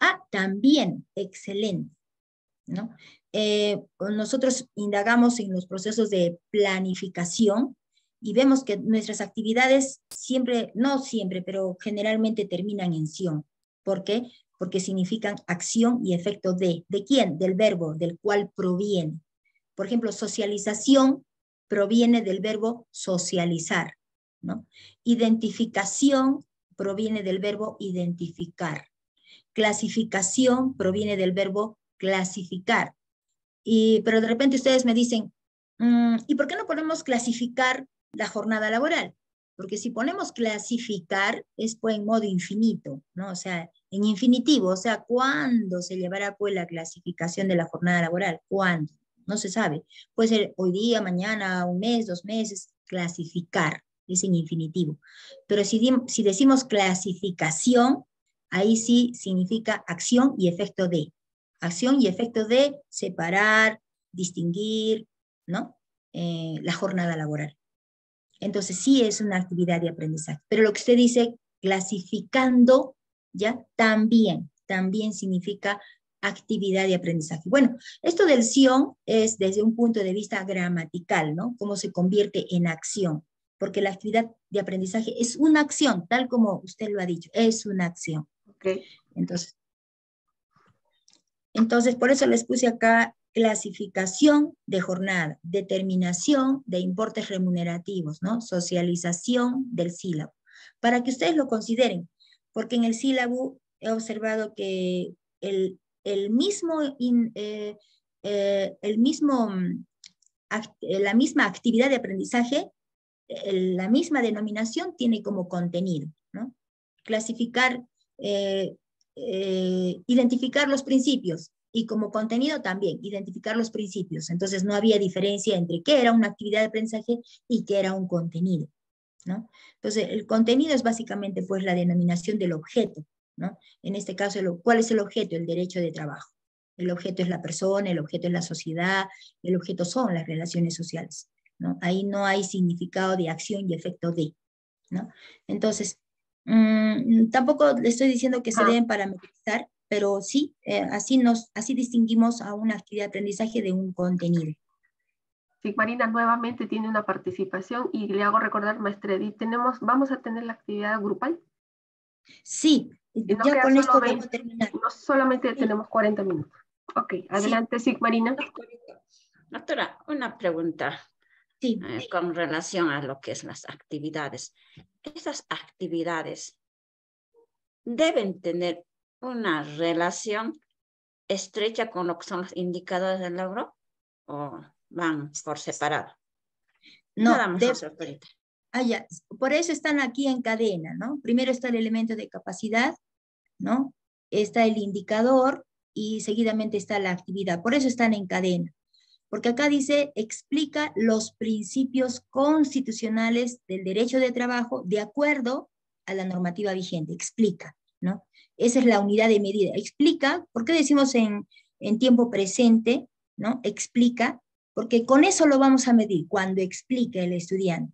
Speaker 3: Ah, también, excelente, ¿no? Nosotros indagamos en los procesos de planificación y vemos que nuestras actividades siempre, no siempre, pero generalmente terminan en ción. ¿Por qué? Porque significan acción y efecto de. ¿De quién? Del verbo, del cual proviene. Por ejemplo, socialización proviene del verbo socializar, ¿no? Identificación proviene del verbo identificar. Clasificación proviene del verbo clasificar. Pero de repente ustedes me dicen, ¿y por qué no ponemos clasificar la jornada laboral? Porque si ponemos clasificar es pues en modo infinito, ¿no? O sea, en infinitivo, o sea, ¿cuándo se llevará pues la clasificación de la jornada laboral? ¿Cuándo? No se sabe. Puede ser hoy día, mañana, un mes, 2 meses, clasificar, es en infinitivo. Pero si decimos clasificación, ahí sí significa acción y efecto de. Acción y efecto de separar, distinguir, ¿no? La jornada laboral. Entonces sí es una actividad de aprendizaje. Pero lo que usted dice, clasificando, ¿ya? También significa actividad de aprendizaje. Bueno, esto del sion es desde un punto de vista gramatical, ¿no? Cómo se convierte en acción. Porque la actividad de aprendizaje es una acción, tal como usted lo ha dicho, es una acción.
Speaker 2: Okay.
Speaker 3: Entonces, por eso les puse acá clasificación de jornada, determinación de importes remunerativos, ¿no? Socialización del sílabo, para que ustedes lo consideren, porque en el sílabo he observado que la misma actividad de aprendizaje, la misma denominación tiene como contenido, ¿no? Clasificar, identificar los principios y como contenido también, identificar los principios. Entonces no había diferencia entre qué era una actividad de aprendizaje y qué era un contenido, ¿no? Entonces el contenido es básicamente pues la denominación del objeto, ¿no? En este caso, ¿cuál es el objeto? El derecho de trabajo. El objeto es la persona, el objeto es la sociedad, el objeto son las relaciones sociales, ¿no? Ahí no hay significado de acción y efecto de, ¿no? Entonces, tampoco le estoy diciendo que se deben parametrizar, pero sí, así distinguimos a una actividad de aprendizaje de un contenido.
Speaker 2: Sí, Marina nuevamente tiene una participación y le hago recordar, maestra Edith, vamos a tener la actividad grupal.
Speaker 3: Sí, ya con esto vamos a terminar.
Speaker 2: No solamente tenemos 40 minutos. Ok, adelante, sí, Marina.
Speaker 8: Doctora, una pregunta.
Speaker 3: Sí.
Speaker 8: Con relación a lo que es las actividades. Estas actividades deben tener una relación estrecha con lo que son los indicadores del logro o van por separado.
Speaker 3: No,
Speaker 8: nada más eso, ahorita.
Speaker 3: Ya. Por eso están aquí en cadena, ¿no? Primero está el elemento de capacidad, ¿no? Está el indicador y seguidamente está la actividad. Por eso están en cadena. Porque acá dice, explica los principios constitucionales del derecho de trabajo de acuerdo a la normativa vigente. Explica, ¿no? Esa es la unidad de medida. Explica, ¿por qué decimos en tiempo presente, ¿no? Explica, porque con eso lo vamos a medir, cuando explique el estudiante.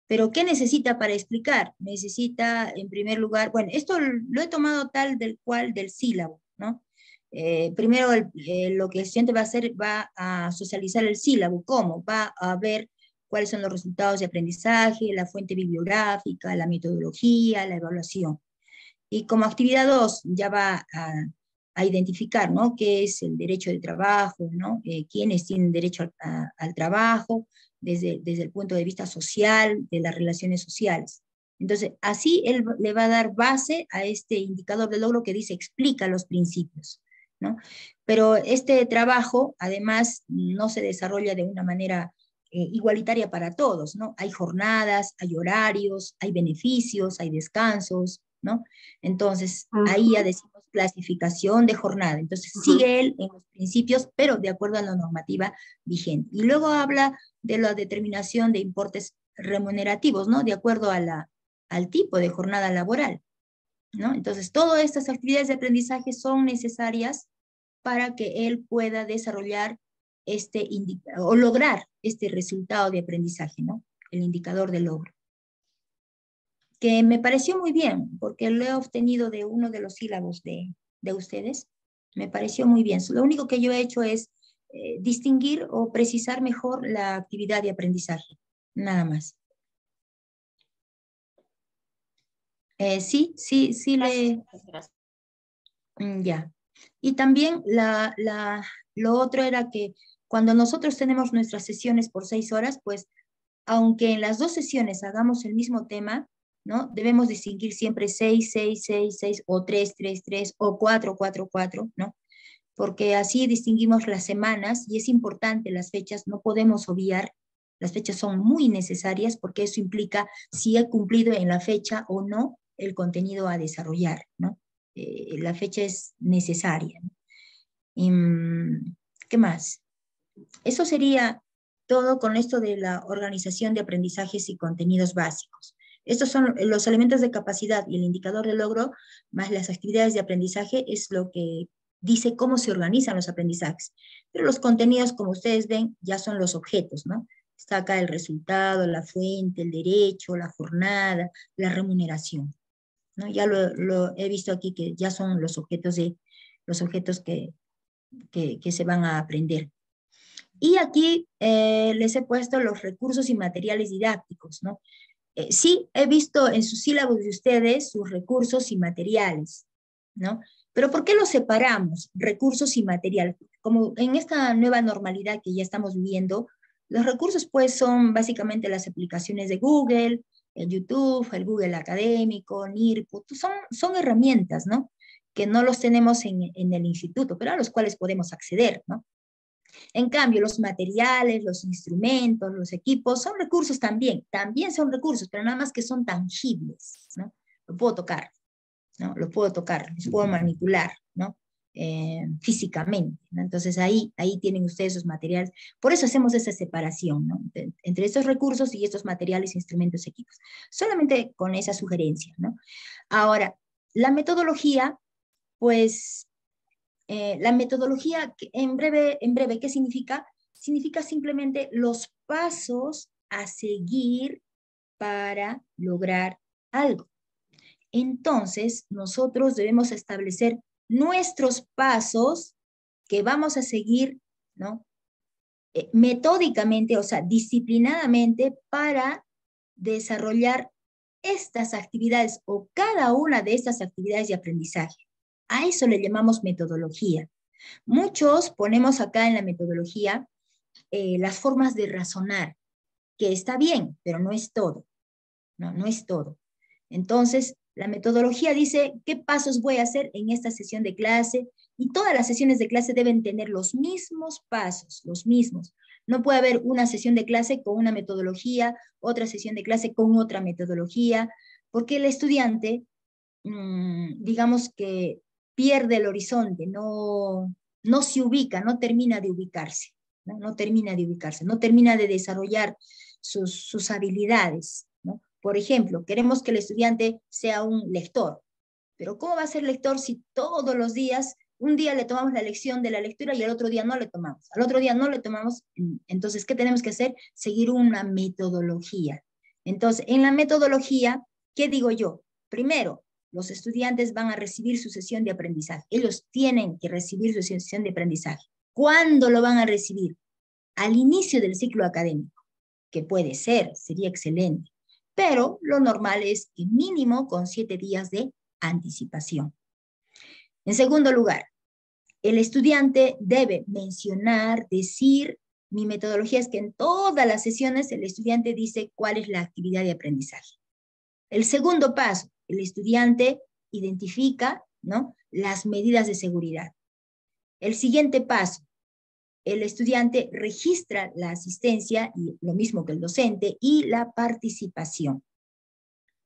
Speaker 3: Pero ¿qué necesita para explicar? Necesita, en primer lugar, bueno, esto lo he tomado tal del cual del sílabo, ¿no? Primero, lo que el estudiante va a hacer, va a socializar el sílabo. ¿Cómo? Va a ver cuáles son los resultados de aprendizaje, la fuente bibliográfica, la metodología, la evaluación. Y como actividad 2, ya va a identificar, ¿no? ¿Qué es el derecho de trabajo, ¿no? ¿Quiénes tienen derecho al trabajo? Desde el punto de vista social, de las relaciones sociales. Entonces, así él le va a dar base a este indicador de logro que dice, explica los principios, ¿no? Pero este trabajo, además, no se desarrolla de una manera igualitaria para todos, ¿no? Hay jornadas, hay horarios, hay beneficios, hay descansos, ¿no? Entonces, ahí ya decimos clasificación de jornada. Entonces, sigue él en los principios, pero de acuerdo a la normativa vigente. Y luego habla de la determinación de importes remunerativos, ¿no? De acuerdo a al tipo de jornada laboral. ¿no? Entonces, todas estas actividades de aprendizaje son necesarias para que él pueda desarrollar o lograr este resultado de aprendizaje, ¿no? El indicador de logro. Que me pareció muy bien, porque lo he obtenido de uno de los sílabos de ustedes. Me pareció muy bien. Lo único que yo he hecho es distinguir o precisar mejor la actividad de aprendizaje, nada más. Sí,
Speaker 8: Gracias.
Speaker 3: Ya. Y también lo otro era que cuando nosotros tenemos nuestras sesiones por 6 horas, pues aunque en las 2 sesiones hagamos el mismo tema, ¿no? Debemos distinguir siempre 6, 6, 6, 6, o 3, 3, 3, o 4, 4, 4, ¿no? Porque así distinguimos las semanas y es importante las fechas, no podemos obviar, las fechas son muy necesarias porque eso implica si he cumplido en la fecha o no el contenido a desarrollar, ¿no? La fecha es necesaria, ¿no? Y, ¿qué más? Eso sería todo con esto de la organización de aprendizajes y contenidos básicos. Estos son los elementos de capacidad y el indicador de logro, más las actividades de aprendizaje, es lo que dice cómo se organizan los aprendizajes. Pero los contenidos, como ustedes ven, ya son los objetos, ¿no? Está acá el resultado, la fuente, el derecho, la jornada, la remuneración, ¿no? Ya lo he visto aquí que ya son los objetos que se van a aprender. Y aquí les he puesto los recursos y materiales didácticos, ¿no? Sí, he visto en sus sílabos de ustedes sus recursos y materiales, ¿no? Pero ¿por qué los separamos, recursos y materiales? Como en esta nueva normalidad que ya estamos viviendo, los recursos pues son básicamente las aplicaciones de Google, el YouTube, el Google Académico, NIRPU, son herramientas, ¿no? Que no los tenemos en el instituto, pero a los cuales podemos acceder, ¿no? En cambio, los materiales, los instrumentos, los equipos son recursos también son recursos, pero nada más que son tangibles, ¿no? Lo puedo tocar, ¿no? Los puedo manipular, ¿no? Físicamente, ¿no? Entonces ahí tienen ustedes esos materiales. Por eso hacemos esa separación, ¿no? Entre estos recursos y estos materiales, instrumentos, equipos. Solamente con esa sugerencia, ¿no? Ahora, la metodología, pues... la metodología, en breve, ¿qué significa? Significa simplemente los pasos a seguir para lograr algo. Entonces, nosotros debemos establecer nuestros pasos que vamos a seguir, ¿no? Metódicamente, o sea, disciplinadamente para desarrollar estas actividades o cada una de estas actividades de aprendizaje. A eso le llamamos metodología. Muchos ponemos acá en la metodología las formas de razonar, que está bien, pero no es todo. No es todo. Entonces, la metodología dice qué pasos voy a hacer en esta sesión de clase y todas las sesiones de clase deben tener los mismos pasos, los mismos. No puede haber una sesión de clase con una metodología, otra sesión de clase con otra metodología, porque el estudiante, digamos que pierde el horizonte, no se ubica, no termina de ubicarse, no termina de desarrollar sus habilidades, ¿no? Por ejemplo, queremos que el estudiante sea un lector, pero ¿cómo va a ser lector si todos los días, un día le tomamos la lección de la lectura y el otro día no le tomamos? Al otro día no le tomamos, entonces, ¿qué tenemos que hacer? Seguir una metodología. Entonces, en la metodología, ¿qué digo yo? Primero, los estudiantes van a recibir su sesión de aprendizaje. Ellos tienen que recibir su sesión de aprendizaje. ¿Cuándo lo van a recibir? Al inicio del ciclo académico, que puede ser, sería excelente, pero lo normal es que mínimo con 7 días de anticipación. En segundo lugar, el estudiante debe mencionar, decir, mi metodología es que en todas las sesiones el estudiante dice cuál es la actividad de aprendizaje. El segundo paso, el estudiante identifica, ¿no?, las medidas de seguridad. El siguiente paso, el estudiante registra la asistencia, y lo mismo que el docente, y la participación,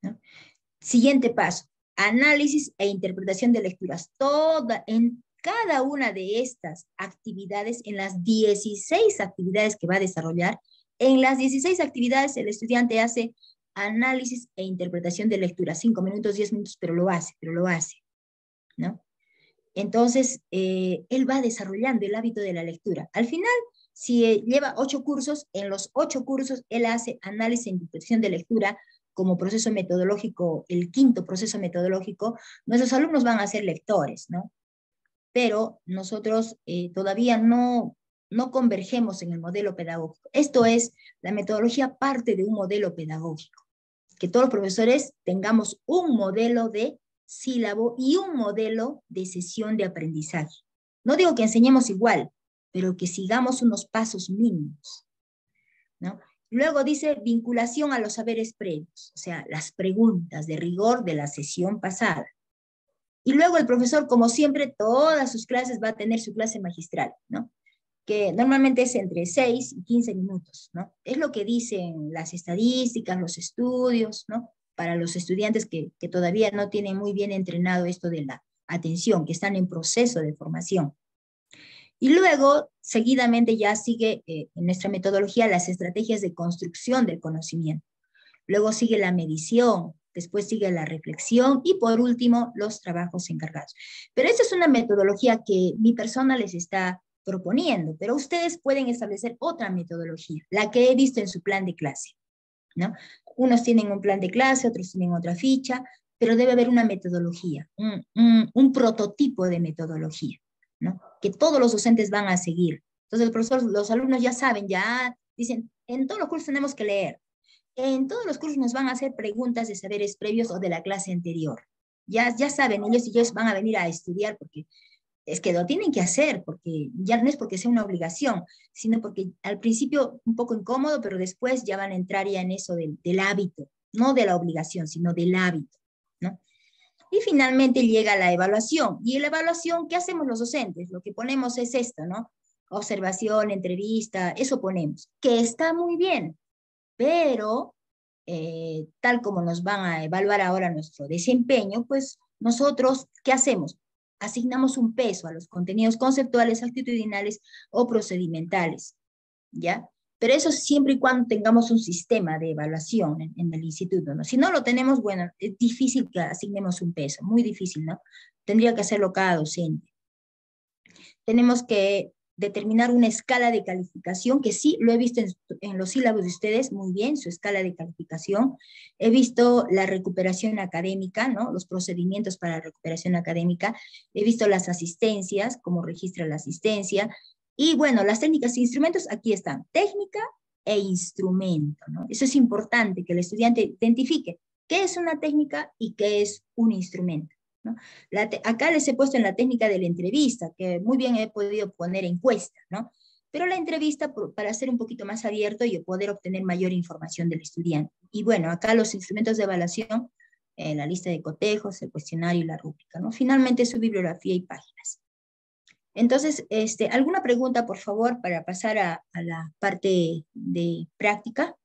Speaker 3: ¿no? Siguiente paso, análisis e interpretación de lecturas. En cada una de estas actividades, en las 16 actividades que va a desarrollar, en las 16 actividades el estudiante hace análisis e interpretación de lectura. 5 minutos, 10 minutos, pero lo hace, ¿no? Entonces, él va desarrollando el hábito de la lectura. Al final, si lleva 8 cursos, en los 8 cursos él hace análisis e interpretación de lectura como proceso metodológico, el 5º proceso metodológico. Nuestros alumnos van a ser lectores, ¿no? Pero nosotros todavía no convergemos en el modelo pedagógico. Esto es, la metodología parte de un modelo pedagógico. Que todos los profesores tengamos un modelo de sílabo y un modelo de sesión de aprendizaje. No digo que enseñemos igual, pero que sigamos unos pasos mínimos, ¿no? Luego dice vinculación a los saberes previos, o sea, las preguntas de rigor de la sesión pasada. Y luego el profesor, como siempre, todas sus clases va a tener su clase magistral, ¿no? Que normalmente es entre 6 y 15 minutos, ¿no? Es lo que dicen las estadísticas, los estudios, ¿no? Para los estudiantes que todavía no tienen muy bien entrenado esto de la atención, que están en proceso de formación. Y luego, seguidamente ya sigue en nuestra metodología las estrategias de construcción del conocimiento. Luego sigue la medición, después sigue la reflexión y por último los trabajos encargados. Pero esta es una metodología que mi persona les está proponiendo, pero ustedes pueden establecer otra metodología, la que he visto en su plan de clase, ¿no? Unos tienen un plan de clase, otros tienen otra ficha, pero debe haber una metodología, un prototipo de metodología, ¿no? Que todos los docentes van a seguir. Entonces el profesor, los alumnos ya saben, ya dicen, en todos los cursos tenemos que leer. En todos los cursos nos van a hacer preguntas de saberes previos o de la clase anterior. Ya saben, ellos van a venir a estudiar porque es que lo tienen que hacer, porque ya no es porque sea una obligación, sino porque al principio un poco incómodo, pero después ya van a entrar ya en eso del hábito, no de la obligación, sino del hábito, ¿no? Y finalmente llega la evaluación. Y en la evaluación, ¿qué hacemos los docentes? Lo que ponemos es esto, ¿no? Observación, entrevista, eso ponemos, que está muy bien, pero tal como nos van a evaluar ahora nuestro desempeño, pues nosotros, ¿qué hacemos? Asignamos un peso a los contenidos conceptuales, actitudinales o procedimentales, ¿ya? Pero eso siempre y cuando tengamos un sistema de evaluación en el instituto, ¿no? Si no lo tenemos, bueno, es difícil que asignemos un peso, muy difícil, ¿no? Tendría que hacerlo cada docente. Tenemos que determinar una escala de calificación, que sí, lo he visto en los sílabos de ustedes, muy bien, su escala de calificación. He visto la recuperación académica, ¿no? Los procedimientos para la recuperación académica. He visto las asistencias, cómo registra la asistencia. Y bueno, las técnicas e instrumentos, aquí están, técnica e instrumento, ¿no? Eso es importante, que el estudiante identifique qué es una técnica y qué es un instrumento, ¿no? Acá les he puesto en la técnica de la entrevista, que muy bien he podido poner encuesta, ¿no? Pero la entrevista para ser un poquito más abierto y poder obtener mayor información del estudiante. Y bueno, acá los instrumentos de evaluación, la lista de cotejos, el cuestionario y la rúbrica, ¿no? Finalmente su bibliografía y páginas. Entonces, ¿alguna pregunta, por favor, para pasar a la parte de práctica?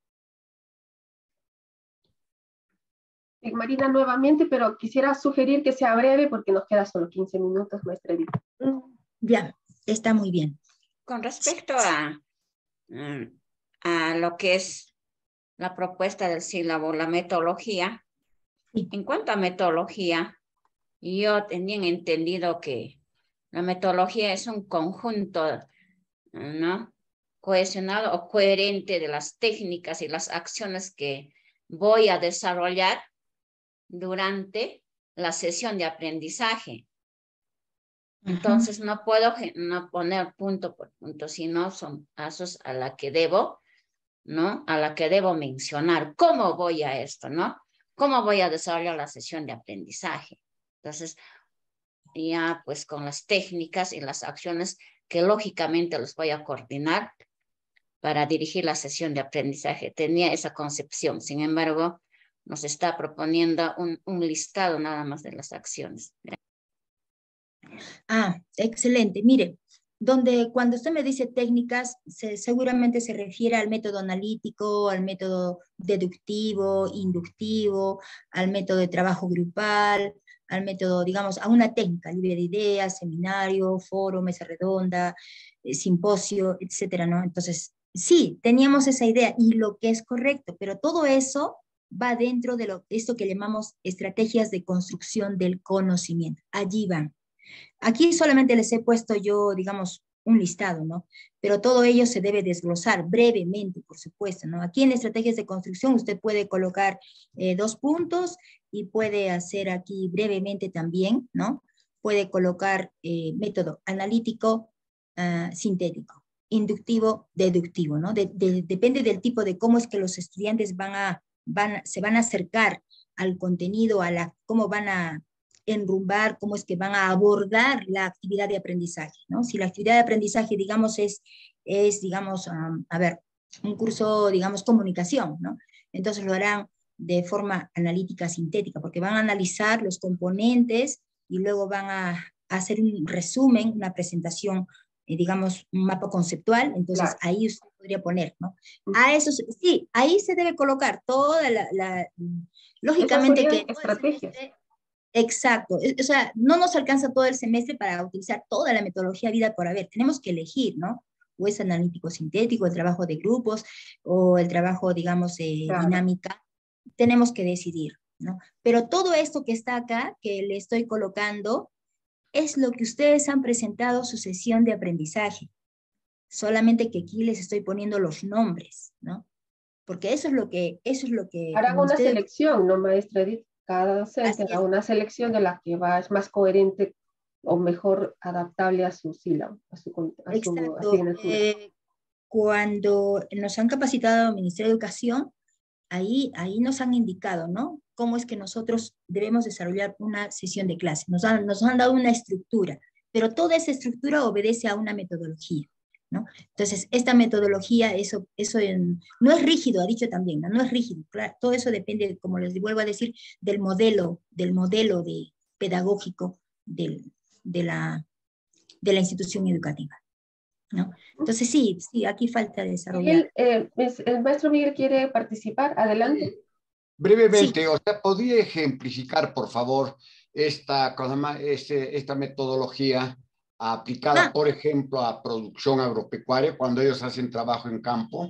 Speaker 2: Marina, nuevamente, pero quisiera sugerir que sea breve porque nos queda solo 15 minutos, maestra Edith.
Speaker 3: Ya, está muy bien.
Speaker 8: Con respecto a lo que es la propuesta del sílabo, la metodología, sí. En cuanto a metodología, yo tenía entendido que la metodología es un conjunto, ¿no? Cohesionado o coherente de las técnicas y las acciones que voy a desarrollar durante la sesión de aprendizaje. Entonces no puedo no poner punto por punto, sino son pasos a la que debo, ¿no? A la que debo mencionar. ¿Cómo voy a esto, no? ¿Cómo voy a desarrollar la sesión de aprendizaje? Entonces, ya pues con las técnicas y las acciones que lógicamente los voy a coordinar para dirigir la sesión de aprendizaje. Tenía esa concepción, sin embargo, nos está proponiendo un listado nada más de las acciones.
Speaker 3: Ah, excelente. Mire, cuando usted me dice técnicas, seguramente se refiere al método analítico, al método deductivo, inductivo, al método de trabajo grupal, al método, digamos, a una técnica, lluvia de ideas, seminario, foro, mesa redonda, simposio, etcétera, ¿no? Entonces, sí, teníamos esa idea y lo que es correcto, pero todo eso va dentro de esto que llamamos estrategias de construcción del conocimiento. Allí van. Aquí solamente les he puesto yo, digamos, un listado, ¿no? Pero todo ello se debe desglosar brevemente, por supuesto, ¿no? Aquí en estrategias de construcción usted puede colocar 2 puntos y puede hacer aquí brevemente también, ¿no? Puede colocar método analítico, sintético, inductivo, deductivo, ¿no? Depende del tipo de cómo es que los estudiantes se van a acercar al contenido, cómo van a enrumbar, cómo es que van a abordar la actividad de aprendizaje, ¿no? Si la actividad de aprendizaje, digamos, es digamos, un curso, digamos, comunicación, ¿no? Entonces lo harán de forma analítica sintética, porque van a analizar los componentes y luego van a hacer un resumen, una presentación, digamos, un mapa conceptual, entonces ahí usted podría poner, ¿no? A eso, sí, ahí se debe colocar toda lógicamente que
Speaker 2: estrategias.
Speaker 3: Exacto, o sea, no nos alcanza todo el semestre para utilizar toda la metodología vida por haber, tenemos que elegir, ¿no? O es analítico sintético, el trabajo de grupos, o el trabajo, digamos, dinámica, tenemos que decidir, ¿no? Pero todo esto que está acá, que le estoy colocando, es lo que ustedes han presentado su sesión de aprendizaje, solamente que aquí les estoy poniendo los nombres, ¿no? Porque eso es lo que
Speaker 2: harán una selección, ¿no, maestra Edith? Cada docente hará una selección de la que es más coherente o mejor adaptable a su sílabo, a su asignatura.
Speaker 3: Cuando nos han capacitado el Ministerio de Educación, ahí nos han indicado, ¿no? Cómo es que nosotros debemos desarrollar una sesión de clase. Nos han dado una estructura, pero toda esa estructura obedece a una metodología, ¿no? Entonces, esta metodología, eso no es rígido, ha dicho también, no es rígido, claro, todo eso depende, como les vuelvo a decir, del modelo pedagógico de la institución educativa, ¿no? Entonces, sí, aquí falta desarrollar.
Speaker 2: El maestro Miguel quiere participar, adelante.
Speaker 7: Brevemente, o sea, ¿podría ejemplificar, por favor, esta metodología aplicada, por ejemplo, a producción agropecuaria cuando ellos hacen trabajo en campo?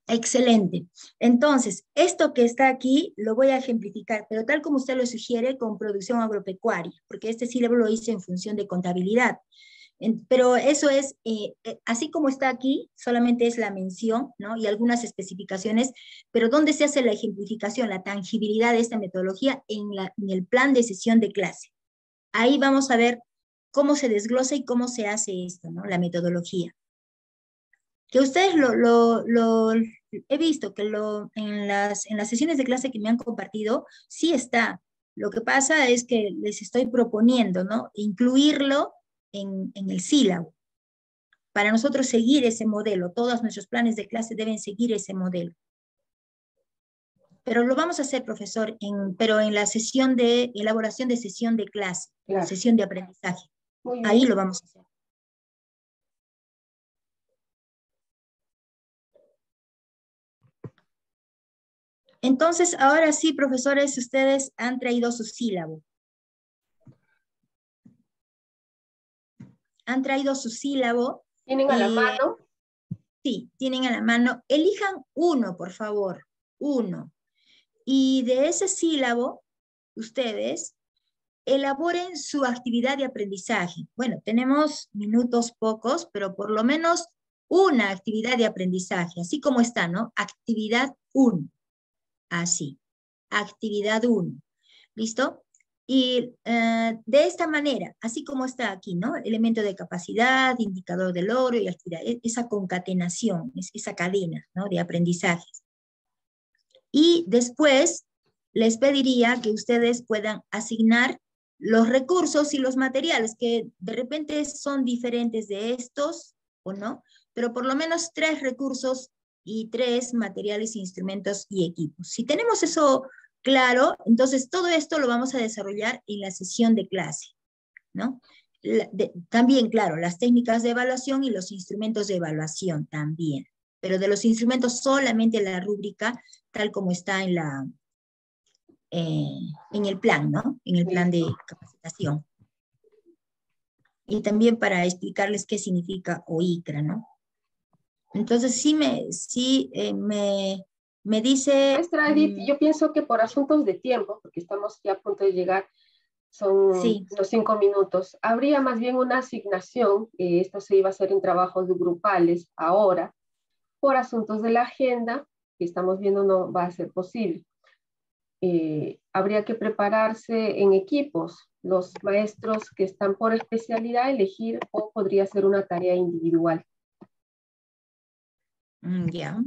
Speaker 3: Excelente. Entonces, esto que está aquí lo voy a ejemplificar, pero tal como usted lo sugiere, con producción agropecuaria, porque este sílabo lo hice en función de contabilidad. Pero eso es, así como está aquí, solamente es la mención, ¿no? Y algunas especificaciones, pero ¿dónde se hace la ejemplificación, la tangibilidad de esta metodología? En el plan de sesión de clase. Ahí vamos a ver cómo se desglosa y cómo se hace esto, ¿no? La metodología. Que ustedes he visto que en las sesiones de clase que me han compartido, sí está. Lo que pasa es que les estoy proponiendo, ¿no? Incluirlo en el sílabo. Para nosotros seguir ese modelo, todos nuestros planes de clase deben seguir ese modelo. Pero lo vamos a hacer, profesor, pero en la sesión de elaboración de sesión de clase, sesión de aprendizaje. Ahí lo vamos a hacer. Entonces, ahora sí, profesores, ustedes han traído su sílabo. Han traído su sílabo.
Speaker 2: ¿Tienen a la mano?
Speaker 3: Sí, tienen a la mano. Elijan uno, por favor, uno. Y de ese sílabo, ustedes elaboren su actividad de aprendizaje. Bueno, tenemos minutos pocos, pero por lo menos una actividad de aprendizaje, así como está, ¿no? Actividad 1. Así, actividad 1. ¿Listo? Y de esta manera, así como está aquí, ¿no? Elemento de capacidad, indicador de logro y actividad, esa concatenación, esa cadena, ¿no? De aprendizajes. Y después les pediría que ustedes puedan asignar los recursos y los materiales, que de repente son diferentes de estos o no, pero por lo menos 3 recursos y 3 materiales, instrumentos y equipos. Si tenemos eso claro, entonces todo esto lo vamos a desarrollar en la sesión de clase, ¿no? También, claro, las técnicas de evaluación y los instrumentos de evaluación también, pero de los instrumentos solamente la rúbrica tal como está en el plan, ¿no? En el plan de capacitación. Y también para explicarles qué significa OICRA, ¿no? Entonces, Me dice...
Speaker 2: Maestra Edith, yo pienso que por asuntos de tiempo, porque estamos ya a punto de llegar, son
Speaker 3: Sí.
Speaker 2: los 5 minutos, habría más bien una asignación, esto se iba a hacer en trabajos grupales ahora, por asuntos de la agenda, que estamos viendo no va a ser posible. Habría que prepararse en equipos, los maestros que están por especialidad elegir, o podría ser una tarea individual.
Speaker 3: Ya.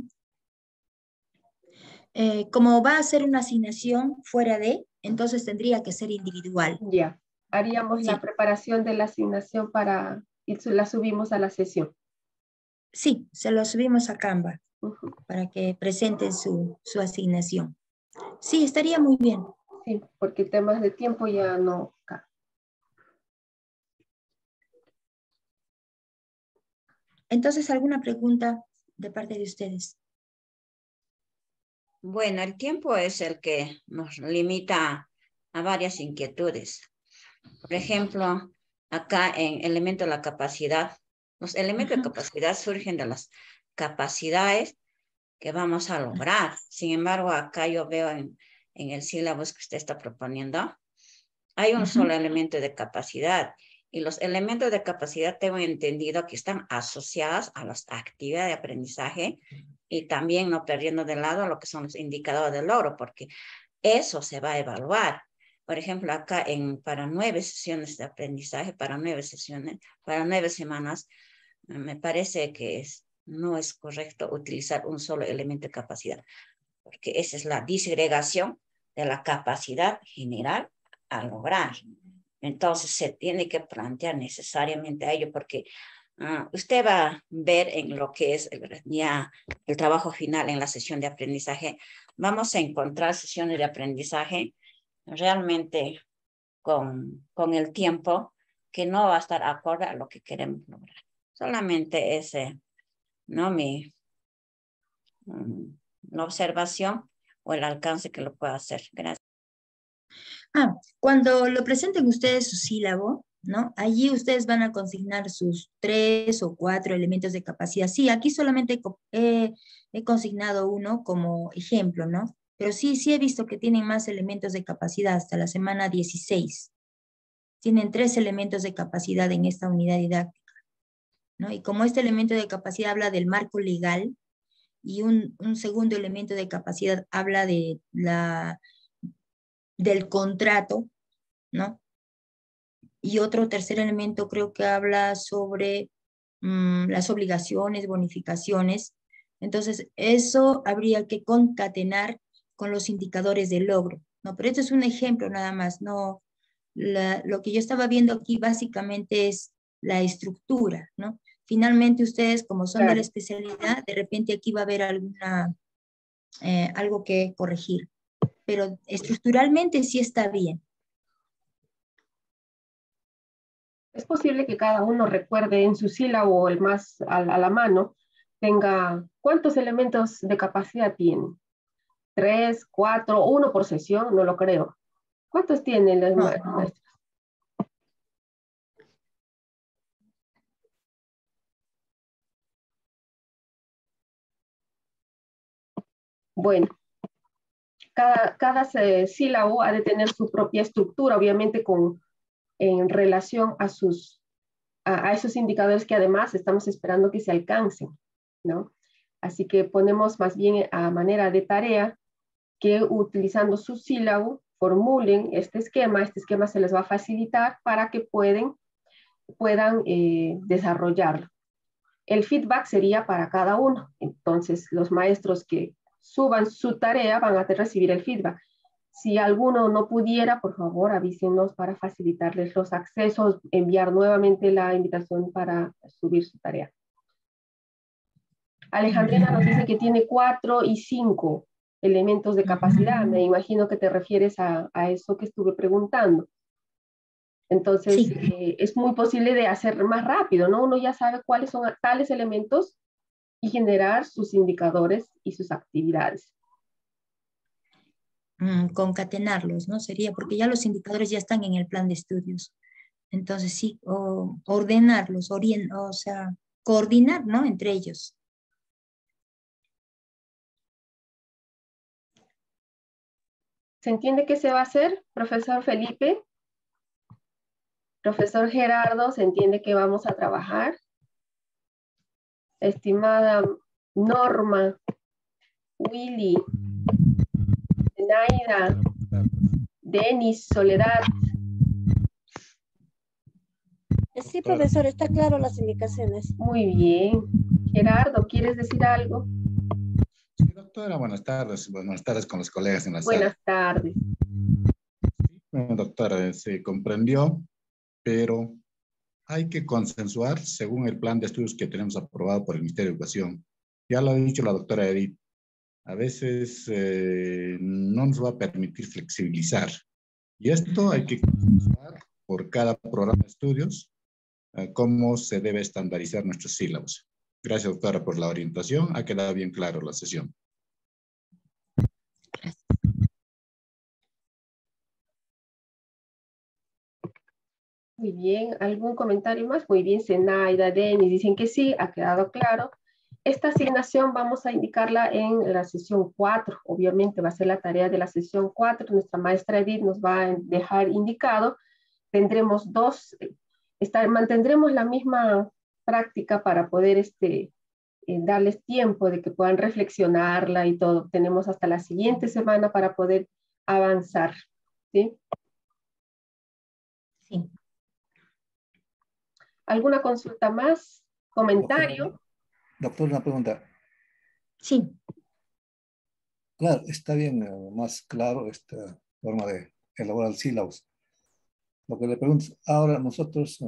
Speaker 3: Como va a ser una asignación fuera de, entonces tendría que ser individual.
Speaker 2: Ya, haríamos
Speaker 3: Sí.
Speaker 2: la preparación de la asignación y la subimos a la sesión.
Speaker 3: Sí, se lo subimos a Canva para que presenten su asignación. Sí, estaría muy bien.
Speaker 2: Sí, porque temas de tiempo ya no.
Speaker 3: Entonces, ¿alguna pregunta de parte de ustedes?
Speaker 8: Bueno, el tiempo es el que nos limita a varias inquietudes. Por ejemplo, acá en elemento de la capacidad, los elementos de capacidad surgen de las capacidades que vamos a lograr. Sin embargo, acá yo veo en el sílabus que usted está proponiendo, hay un solo elemento de capacidad. Y los elementos de capacidad tengo entendido que están asociados a las actividades de aprendizaje y también no perdiendo de lado lo que son los indicadores de logro, porque eso se va a evaluar. Por ejemplo, acá para 9 sesiones de aprendizaje, para 9 semanas, me parece que no es correcto utilizar un solo elemento de capacidad, porque esa es la disgregación de la capacidad general a lograr. Entonces se tiene que plantear necesariamente a ello, porque usted va a ver en lo que es ya el trabajo final en la sesión de aprendizaje, vamos a encontrar sesiones de aprendizaje realmente con el tiempo que no va a estar acorde a lo que queremos lograr. Solamente ese, ¿no? La observación o el alcance que lo pueda hacer. Gracias.
Speaker 3: Cuando lo presenten ustedes su sílabo, ¿no? Allí ustedes van a consignar sus 3 o 4 elementos de capacidad. Sí, aquí solamente he consignado uno como ejemplo, ¿no? Pero sí he visto que tienen más elementos de capacidad hasta la semana 16. Tienen 3 elementos de capacidad en esta unidad didáctica, ¿no? Y como este elemento de capacidad habla del marco legal y un segundo elemento de capacidad habla de del contrato, ¿no? Y otro tercer elemento creo que habla sobre las obligaciones, bonificaciones. Entonces, eso habría que concatenar con los indicadores de logro, ¿no? Pero esto es un ejemplo nada más, ¿no? Lo que yo estaba viendo aquí básicamente es la estructura, ¿no? Finalmente ustedes, como son de la especialidad, de repente aquí va a haber algo que corregir, pero estructuralmente sí está bien.
Speaker 2: Es posible que cada uno recuerde en su sílabo, el más a la mano, tenga cuántos elementos de capacidad tiene. 3, 4, 1 por sesión, no lo creo. ¿Cuántos tienen los maestros? Bueno, cada sílabo ha de tener su propia estructura, obviamente en relación a esos indicadores que además estamos esperando que se alcancen, ¿no? Así que ponemos más bien a manera de tarea que utilizando su sílabo formulen este esquema se les va a facilitar para que puedan desarrollarlo. El feedback sería para cada uno, entonces los maestros que suban su tarea van a recibir el feedback. Si alguno no pudiera, por favor, avísenos para facilitarles los accesos, enviar nuevamente la invitación para subir su tarea. Alejandrina nos dice que tiene 4 y 5 elementos de capacidad. Me imagino que te refieres a eso que estuve preguntando. Entonces, sí. Es muy posible de hacer más rápido, ¿no? Uno ya sabe cuáles son tales elementos y generar sus indicadores y sus actividades.
Speaker 3: Concatenarlos, ¿no? Sería, porque ya los indicadores ya están en el plan de estudios. Entonces, sí, ordenarlos, o sea, coordinar, ¿no? Entre ellos.
Speaker 2: ¿Se entiende qué se va a hacer, profesor Felipe? Profesor Gerardo, ¿se entiende que vamos a trabajar? Estimada Norma, Willy, Naida, Denis, Soledad.
Speaker 6: Sí, profesor, está claro las indicaciones.
Speaker 2: Muy bien. Gerardo, ¿quieres decir algo?
Speaker 9: Sí, doctora, buenas tardes. Buenas tardes con los colegas en la sala.
Speaker 2: Buenas tardes.
Speaker 9: Bueno, doctora, se comprendió, pero hay que consensuar según el plan de estudios que tenemos aprobado por el Ministerio de Educación. Ya lo ha dicho la doctora Edith, a veces no nos va a permitir flexibilizar. Y esto hay que consensuar por cada programa de estudios cómo se debe estandarizar nuestros sílabos. Gracias, doctora, por la orientación. Ha quedado bien claro la sesión.
Speaker 2: Muy bien, ¿algún comentario más? Muy bien, Zenaida, Denis, dicen que sí, ha quedado claro. Esta asignación vamos a indicarla en la sesión 4, obviamente va a ser la tarea de la sesión 4, nuestra maestra Edith nos va a dejar indicado, tendremos mantendremos la misma práctica para poder darles tiempo de que puedan reflexionarla y todo. Tenemos hasta la siguiente semana para poder avanzar, ¿sí?
Speaker 3: Sí.
Speaker 2: ¿Alguna consulta más? ¿Comentario?
Speaker 1: Doctor, una pregunta.
Speaker 3: Sí.
Speaker 1: Claro, está bien, más claro esta forma de elaborar sílabos. Lo que le pregunto es, ahora nosotros,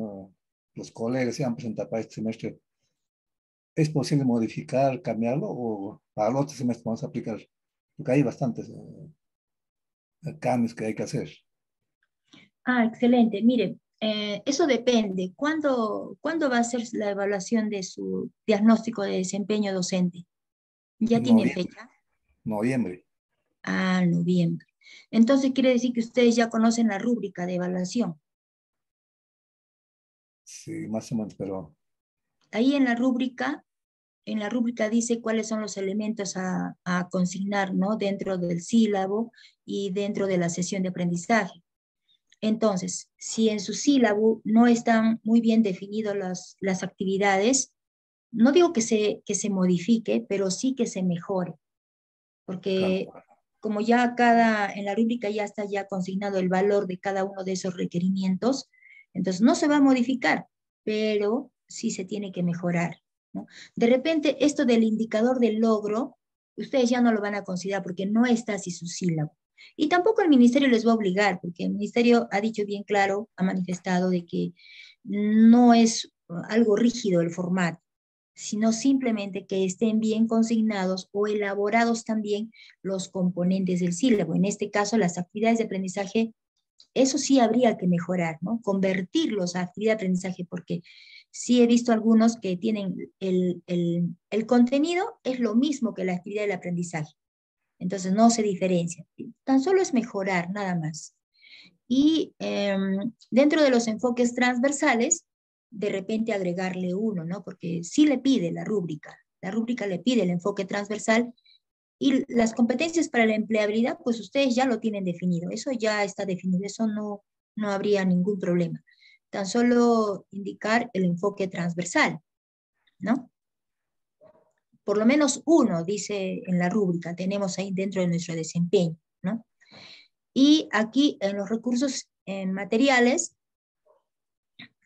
Speaker 1: los colegas se han presentado para este semestre, ¿es posible modificar, cambiarlo o para el otro semestre vamos a aplicar? Porque hay bastantes cambios que hay que hacer.
Speaker 3: Ah, excelente. Mire, eso depende. ¿Cuándo va a ser la evaluación de su diagnóstico de desempeño docente? ¿Ya tiene fecha?
Speaker 1: Noviembre.
Speaker 3: Ah, noviembre. Entonces quiere decir que ustedes ya conocen la rúbrica de evaluación.
Speaker 1: Sí, más o menos, pero...
Speaker 3: Ahí en la rúbrica dice cuáles son los elementos a consignar, ¿no? Dentro del sílabo y dentro de la sesión de aprendizaje. Entonces, si en su sílabo no están muy bien definidas las actividades, no digo que se modifique, pero sí que se mejore. Porque como ya en la rúbrica ya está ya consignado el valor de cada uno de esos requerimientos, entonces no se va a modificar, pero sí se tiene que mejorar, ¿no? De repente, esto del indicador del logro, ustedes ya no lo van a considerar porque no está así su sílabo. Y tampoco el ministerio les va a obligar, porque el ministerio ha dicho bien claro, ha manifestado de que no es algo rígido el formato, sino simplemente que estén bien consignados o elaborados también los componentes del sílabo. En este caso, las actividades de aprendizaje, eso sí habría que mejorar, ¿no? Convertirlos a actividad de aprendizaje, porque sí he visto algunos que tienen el contenido es lo mismo que la actividad del aprendizaje. Entonces no se diferencia. Tan solo es mejorar, nada más. Y dentro de los enfoques transversales, de repente agregarle uno, ¿no? Porque sí le pide la rúbrica le pide el enfoque transversal y las competencias para la empleabilidad, pues ustedes ya lo tienen definido, eso ya está definido, eso no habría ningún problema. Tan solo indicar el enfoque transversal, ¿no? Por lo menos uno, dice en la rúbrica, tenemos ahí dentro de nuestro desempeño, ¿no? Y aquí en los recursos materiales,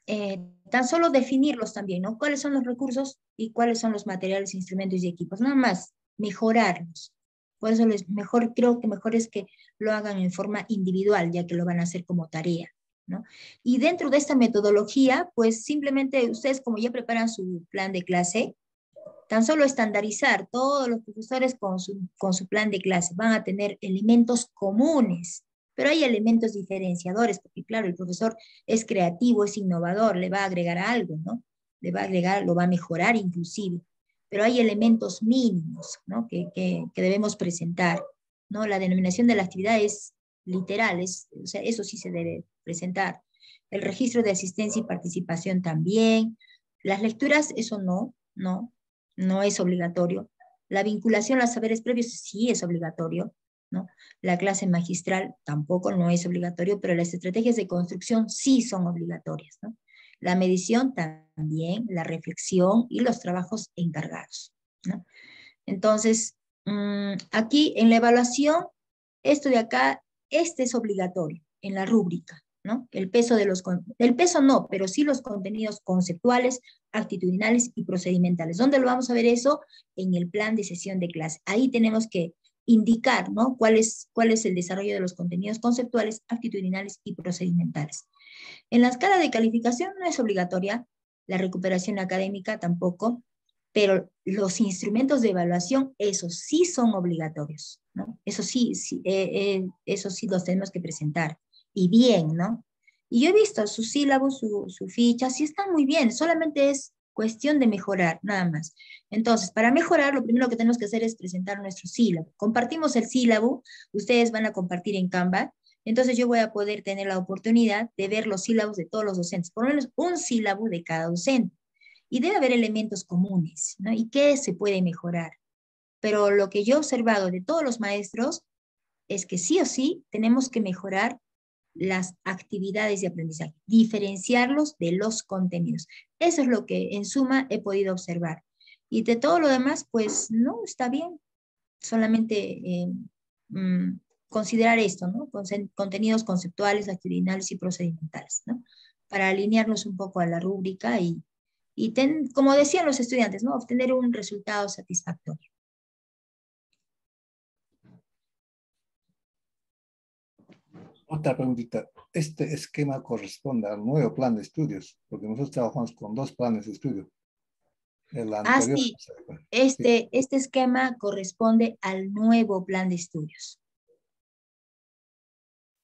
Speaker 3: tan solo definirlos también, ¿no? ¿Cuáles son los recursos y cuáles son los materiales, instrumentos y equipos? Nada más, mejorarlos. Por eso creo que mejor es que lo hagan en forma individual, ya que lo van a hacer como tarea, ¿no? Y dentro de esta metodología, pues simplemente ustedes como ya preparan su plan de clase, tan solo estandarizar todos los profesores con su plan de clase. Van a tener elementos comunes, pero hay elementos diferenciadores, porque claro, el profesor es creativo, es innovador, le va a agregar algo, ¿no? Le va a agregar, lo va a mejorar inclusive, pero hay elementos mínimos, ¿no? que debemos presentar, ¿no? La denominación de la actividad es literal, o sea, eso sí se debe presentar. El registro de asistencia y participación también. Las lecturas, eso no es obligatorio. La vinculación a los saberes previos sí es obligatorio. ¿no? La clase magistral tampoco no es obligatorio, pero las estrategias de construcción sí son obligatorias, ¿no? La medición también, la reflexión y los trabajos encargados, ¿no? Entonces, aquí en la evaluación, esto de acá, este es obligatorio en la rúbrica, ¿no? El peso no, pero sí los contenidos conceptuales, actitudinales y procedimentales. ¿Dónde lo vamos a ver eso? En el plan de sesión de clase. Ahí tenemos que indicar, ¿no? cuál es el desarrollo de los contenidos conceptuales, actitudinales y procedimentales. En la escala de calificación no es obligatoria, la recuperación académica tampoco, pero los instrumentos de evaluación, esos sí son obligatorios, ¿no? Eso sí los tenemos que presentar. Y bien, ¿no? Y yo he visto su sílabo, su ficha, sí están muy bien, solamente es cuestión de mejorar, nada más. Entonces, para mejorar, lo primero que tenemos que hacer es presentar nuestro sílabo. Compartimos el sílabo, ustedes van a compartir en Canva, entonces yo voy a poder tener la oportunidad de ver los sílabos de todos los docentes, por lo menos un sílabo de cada docente. Y debe haber elementos comunes, ¿no? ¿Y qué se puede mejorar? Pero lo que yo he observado de todos los maestros es que sí o sí tenemos que mejorar las actividades de aprendizaje, diferenciarlos de los contenidos. Eso es lo que en suma he podido observar. Y de todo lo demás, pues no, está bien. Solamente considerar esto, ¿no? Contenidos conceptuales, actitudinales y procedimentales, ¿no? Para alinearnos un poco a la rúbrica y como decían los estudiantes, ¿no? Obtener un resultado satisfactorio.
Speaker 1: Otra preguntita. ¿Este esquema corresponde al nuevo plan de estudios? Porque nosotros trabajamos con 2 planes de estudio. El anterior,
Speaker 3: sí.
Speaker 1: Sí.
Speaker 3: Este esquema corresponde al nuevo plan de estudios.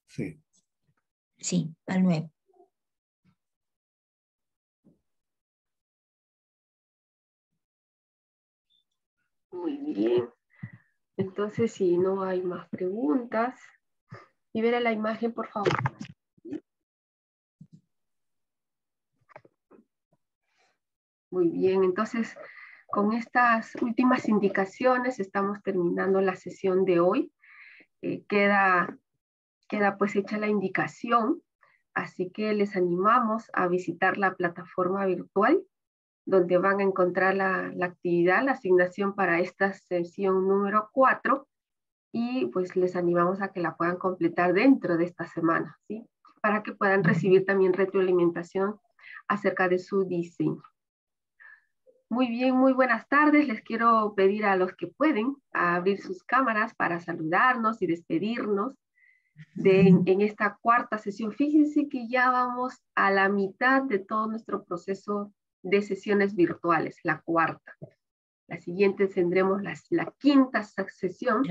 Speaker 1: Sí.
Speaker 3: Sí, al nuevo.
Speaker 2: Muy bien. Entonces, si no hay más preguntas, libera la imagen, por favor. Muy bien, entonces, con estas últimas indicaciones estamos terminando la sesión de hoy. Queda pues hecha la indicación, así que les animamos a visitar la plataforma virtual, donde van a encontrar la actividad, la asignación para esta sesión número 4, y pues les animamos a que la puedan completar dentro de esta semana, ¿sí? Para que puedan recibir también retroalimentación acerca de su diseño. Muy bien, muy buenas tardes. Les quiero pedir a los que pueden abrir sus cámaras para saludarnos y despedirnos en esta 4ª sesión. Fíjense que ya vamos a la mitad de todo nuestro proceso de sesiones virtuales, la 4ª. La siguiente tendremos la 5ª sesión.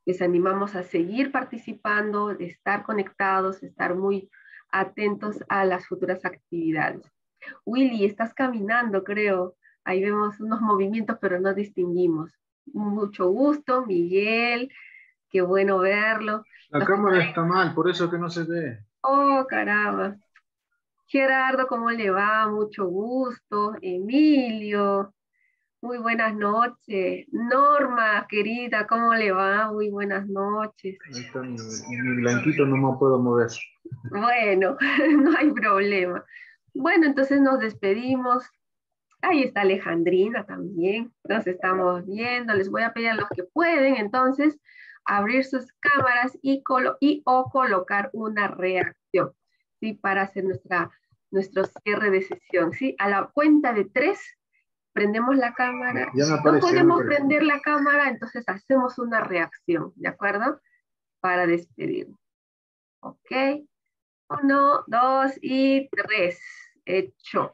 Speaker 2: Les animamos a seguir participando, de estar conectados, de estar muy atentos a las futuras actividades. Willy, estás caminando, creo. Ahí vemos unos movimientos, pero no distinguimos. Mucho gusto, Miguel. Qué bueno verlo.
Speaker 5: La cámara está mal, por eso que no se ve.
Speaker 2: Oh, caramba. Gerardo, ¿cómo le va? Mucho gusto. Emilio, muy buenas noches. Norma, querida, ¿cómo le va? Muy buenas noches.
Speaker 5: Ahí está mi blanquito, no me puedo mover.
Speaker 2: Bueno, no hay problema. Bueno, entonces nos despedimos. Ahí está Alejandrina también. Nos estamos viendo. Les voy a pedir a los que pueden, entonces, abrir sus cámaras o colocar una reacción, ¿sí? Para hacer nuestro cierre de sesión, ¿sí? A la cuenta de 3, prendemos la cámara.
Speaker 5: Ya me
Speaker 2: No
Speaker 5: aparece,
Speaker 2: podemos prender la cámara, entonces hacemos una reacción, ¿de acuerdo? Para despedirnos. Ok. 1, 2 y 3. Hecho.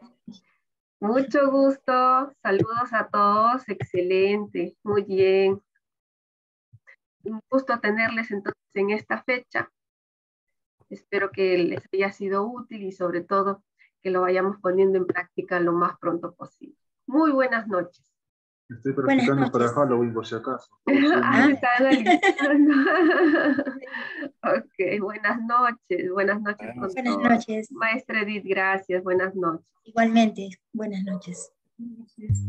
Speaker 2: Mucho gusto. Saludos a todos. Excelente. Muy bien. Un gusto tenerles entonces en esta fecha. Espero que les haya sido útil y sobre todo que lo vayamos poniendo en práctica lo más pronto posible. Muy buenas noches.
Speaker 5: Estoy practicando para Halloween, por si acaso.
Speaker 2: Están alistando. Ok, buenas noches. Buenas noches con
Speaker 3: Buenas
Speaker 2: todos.
Speaker 3: noches.
Speaker 2: Maestra Edith, gracias. Buenas noches.
Speaker 3: Igualmente, buenas noches.
Speaker 1: Buenas noches.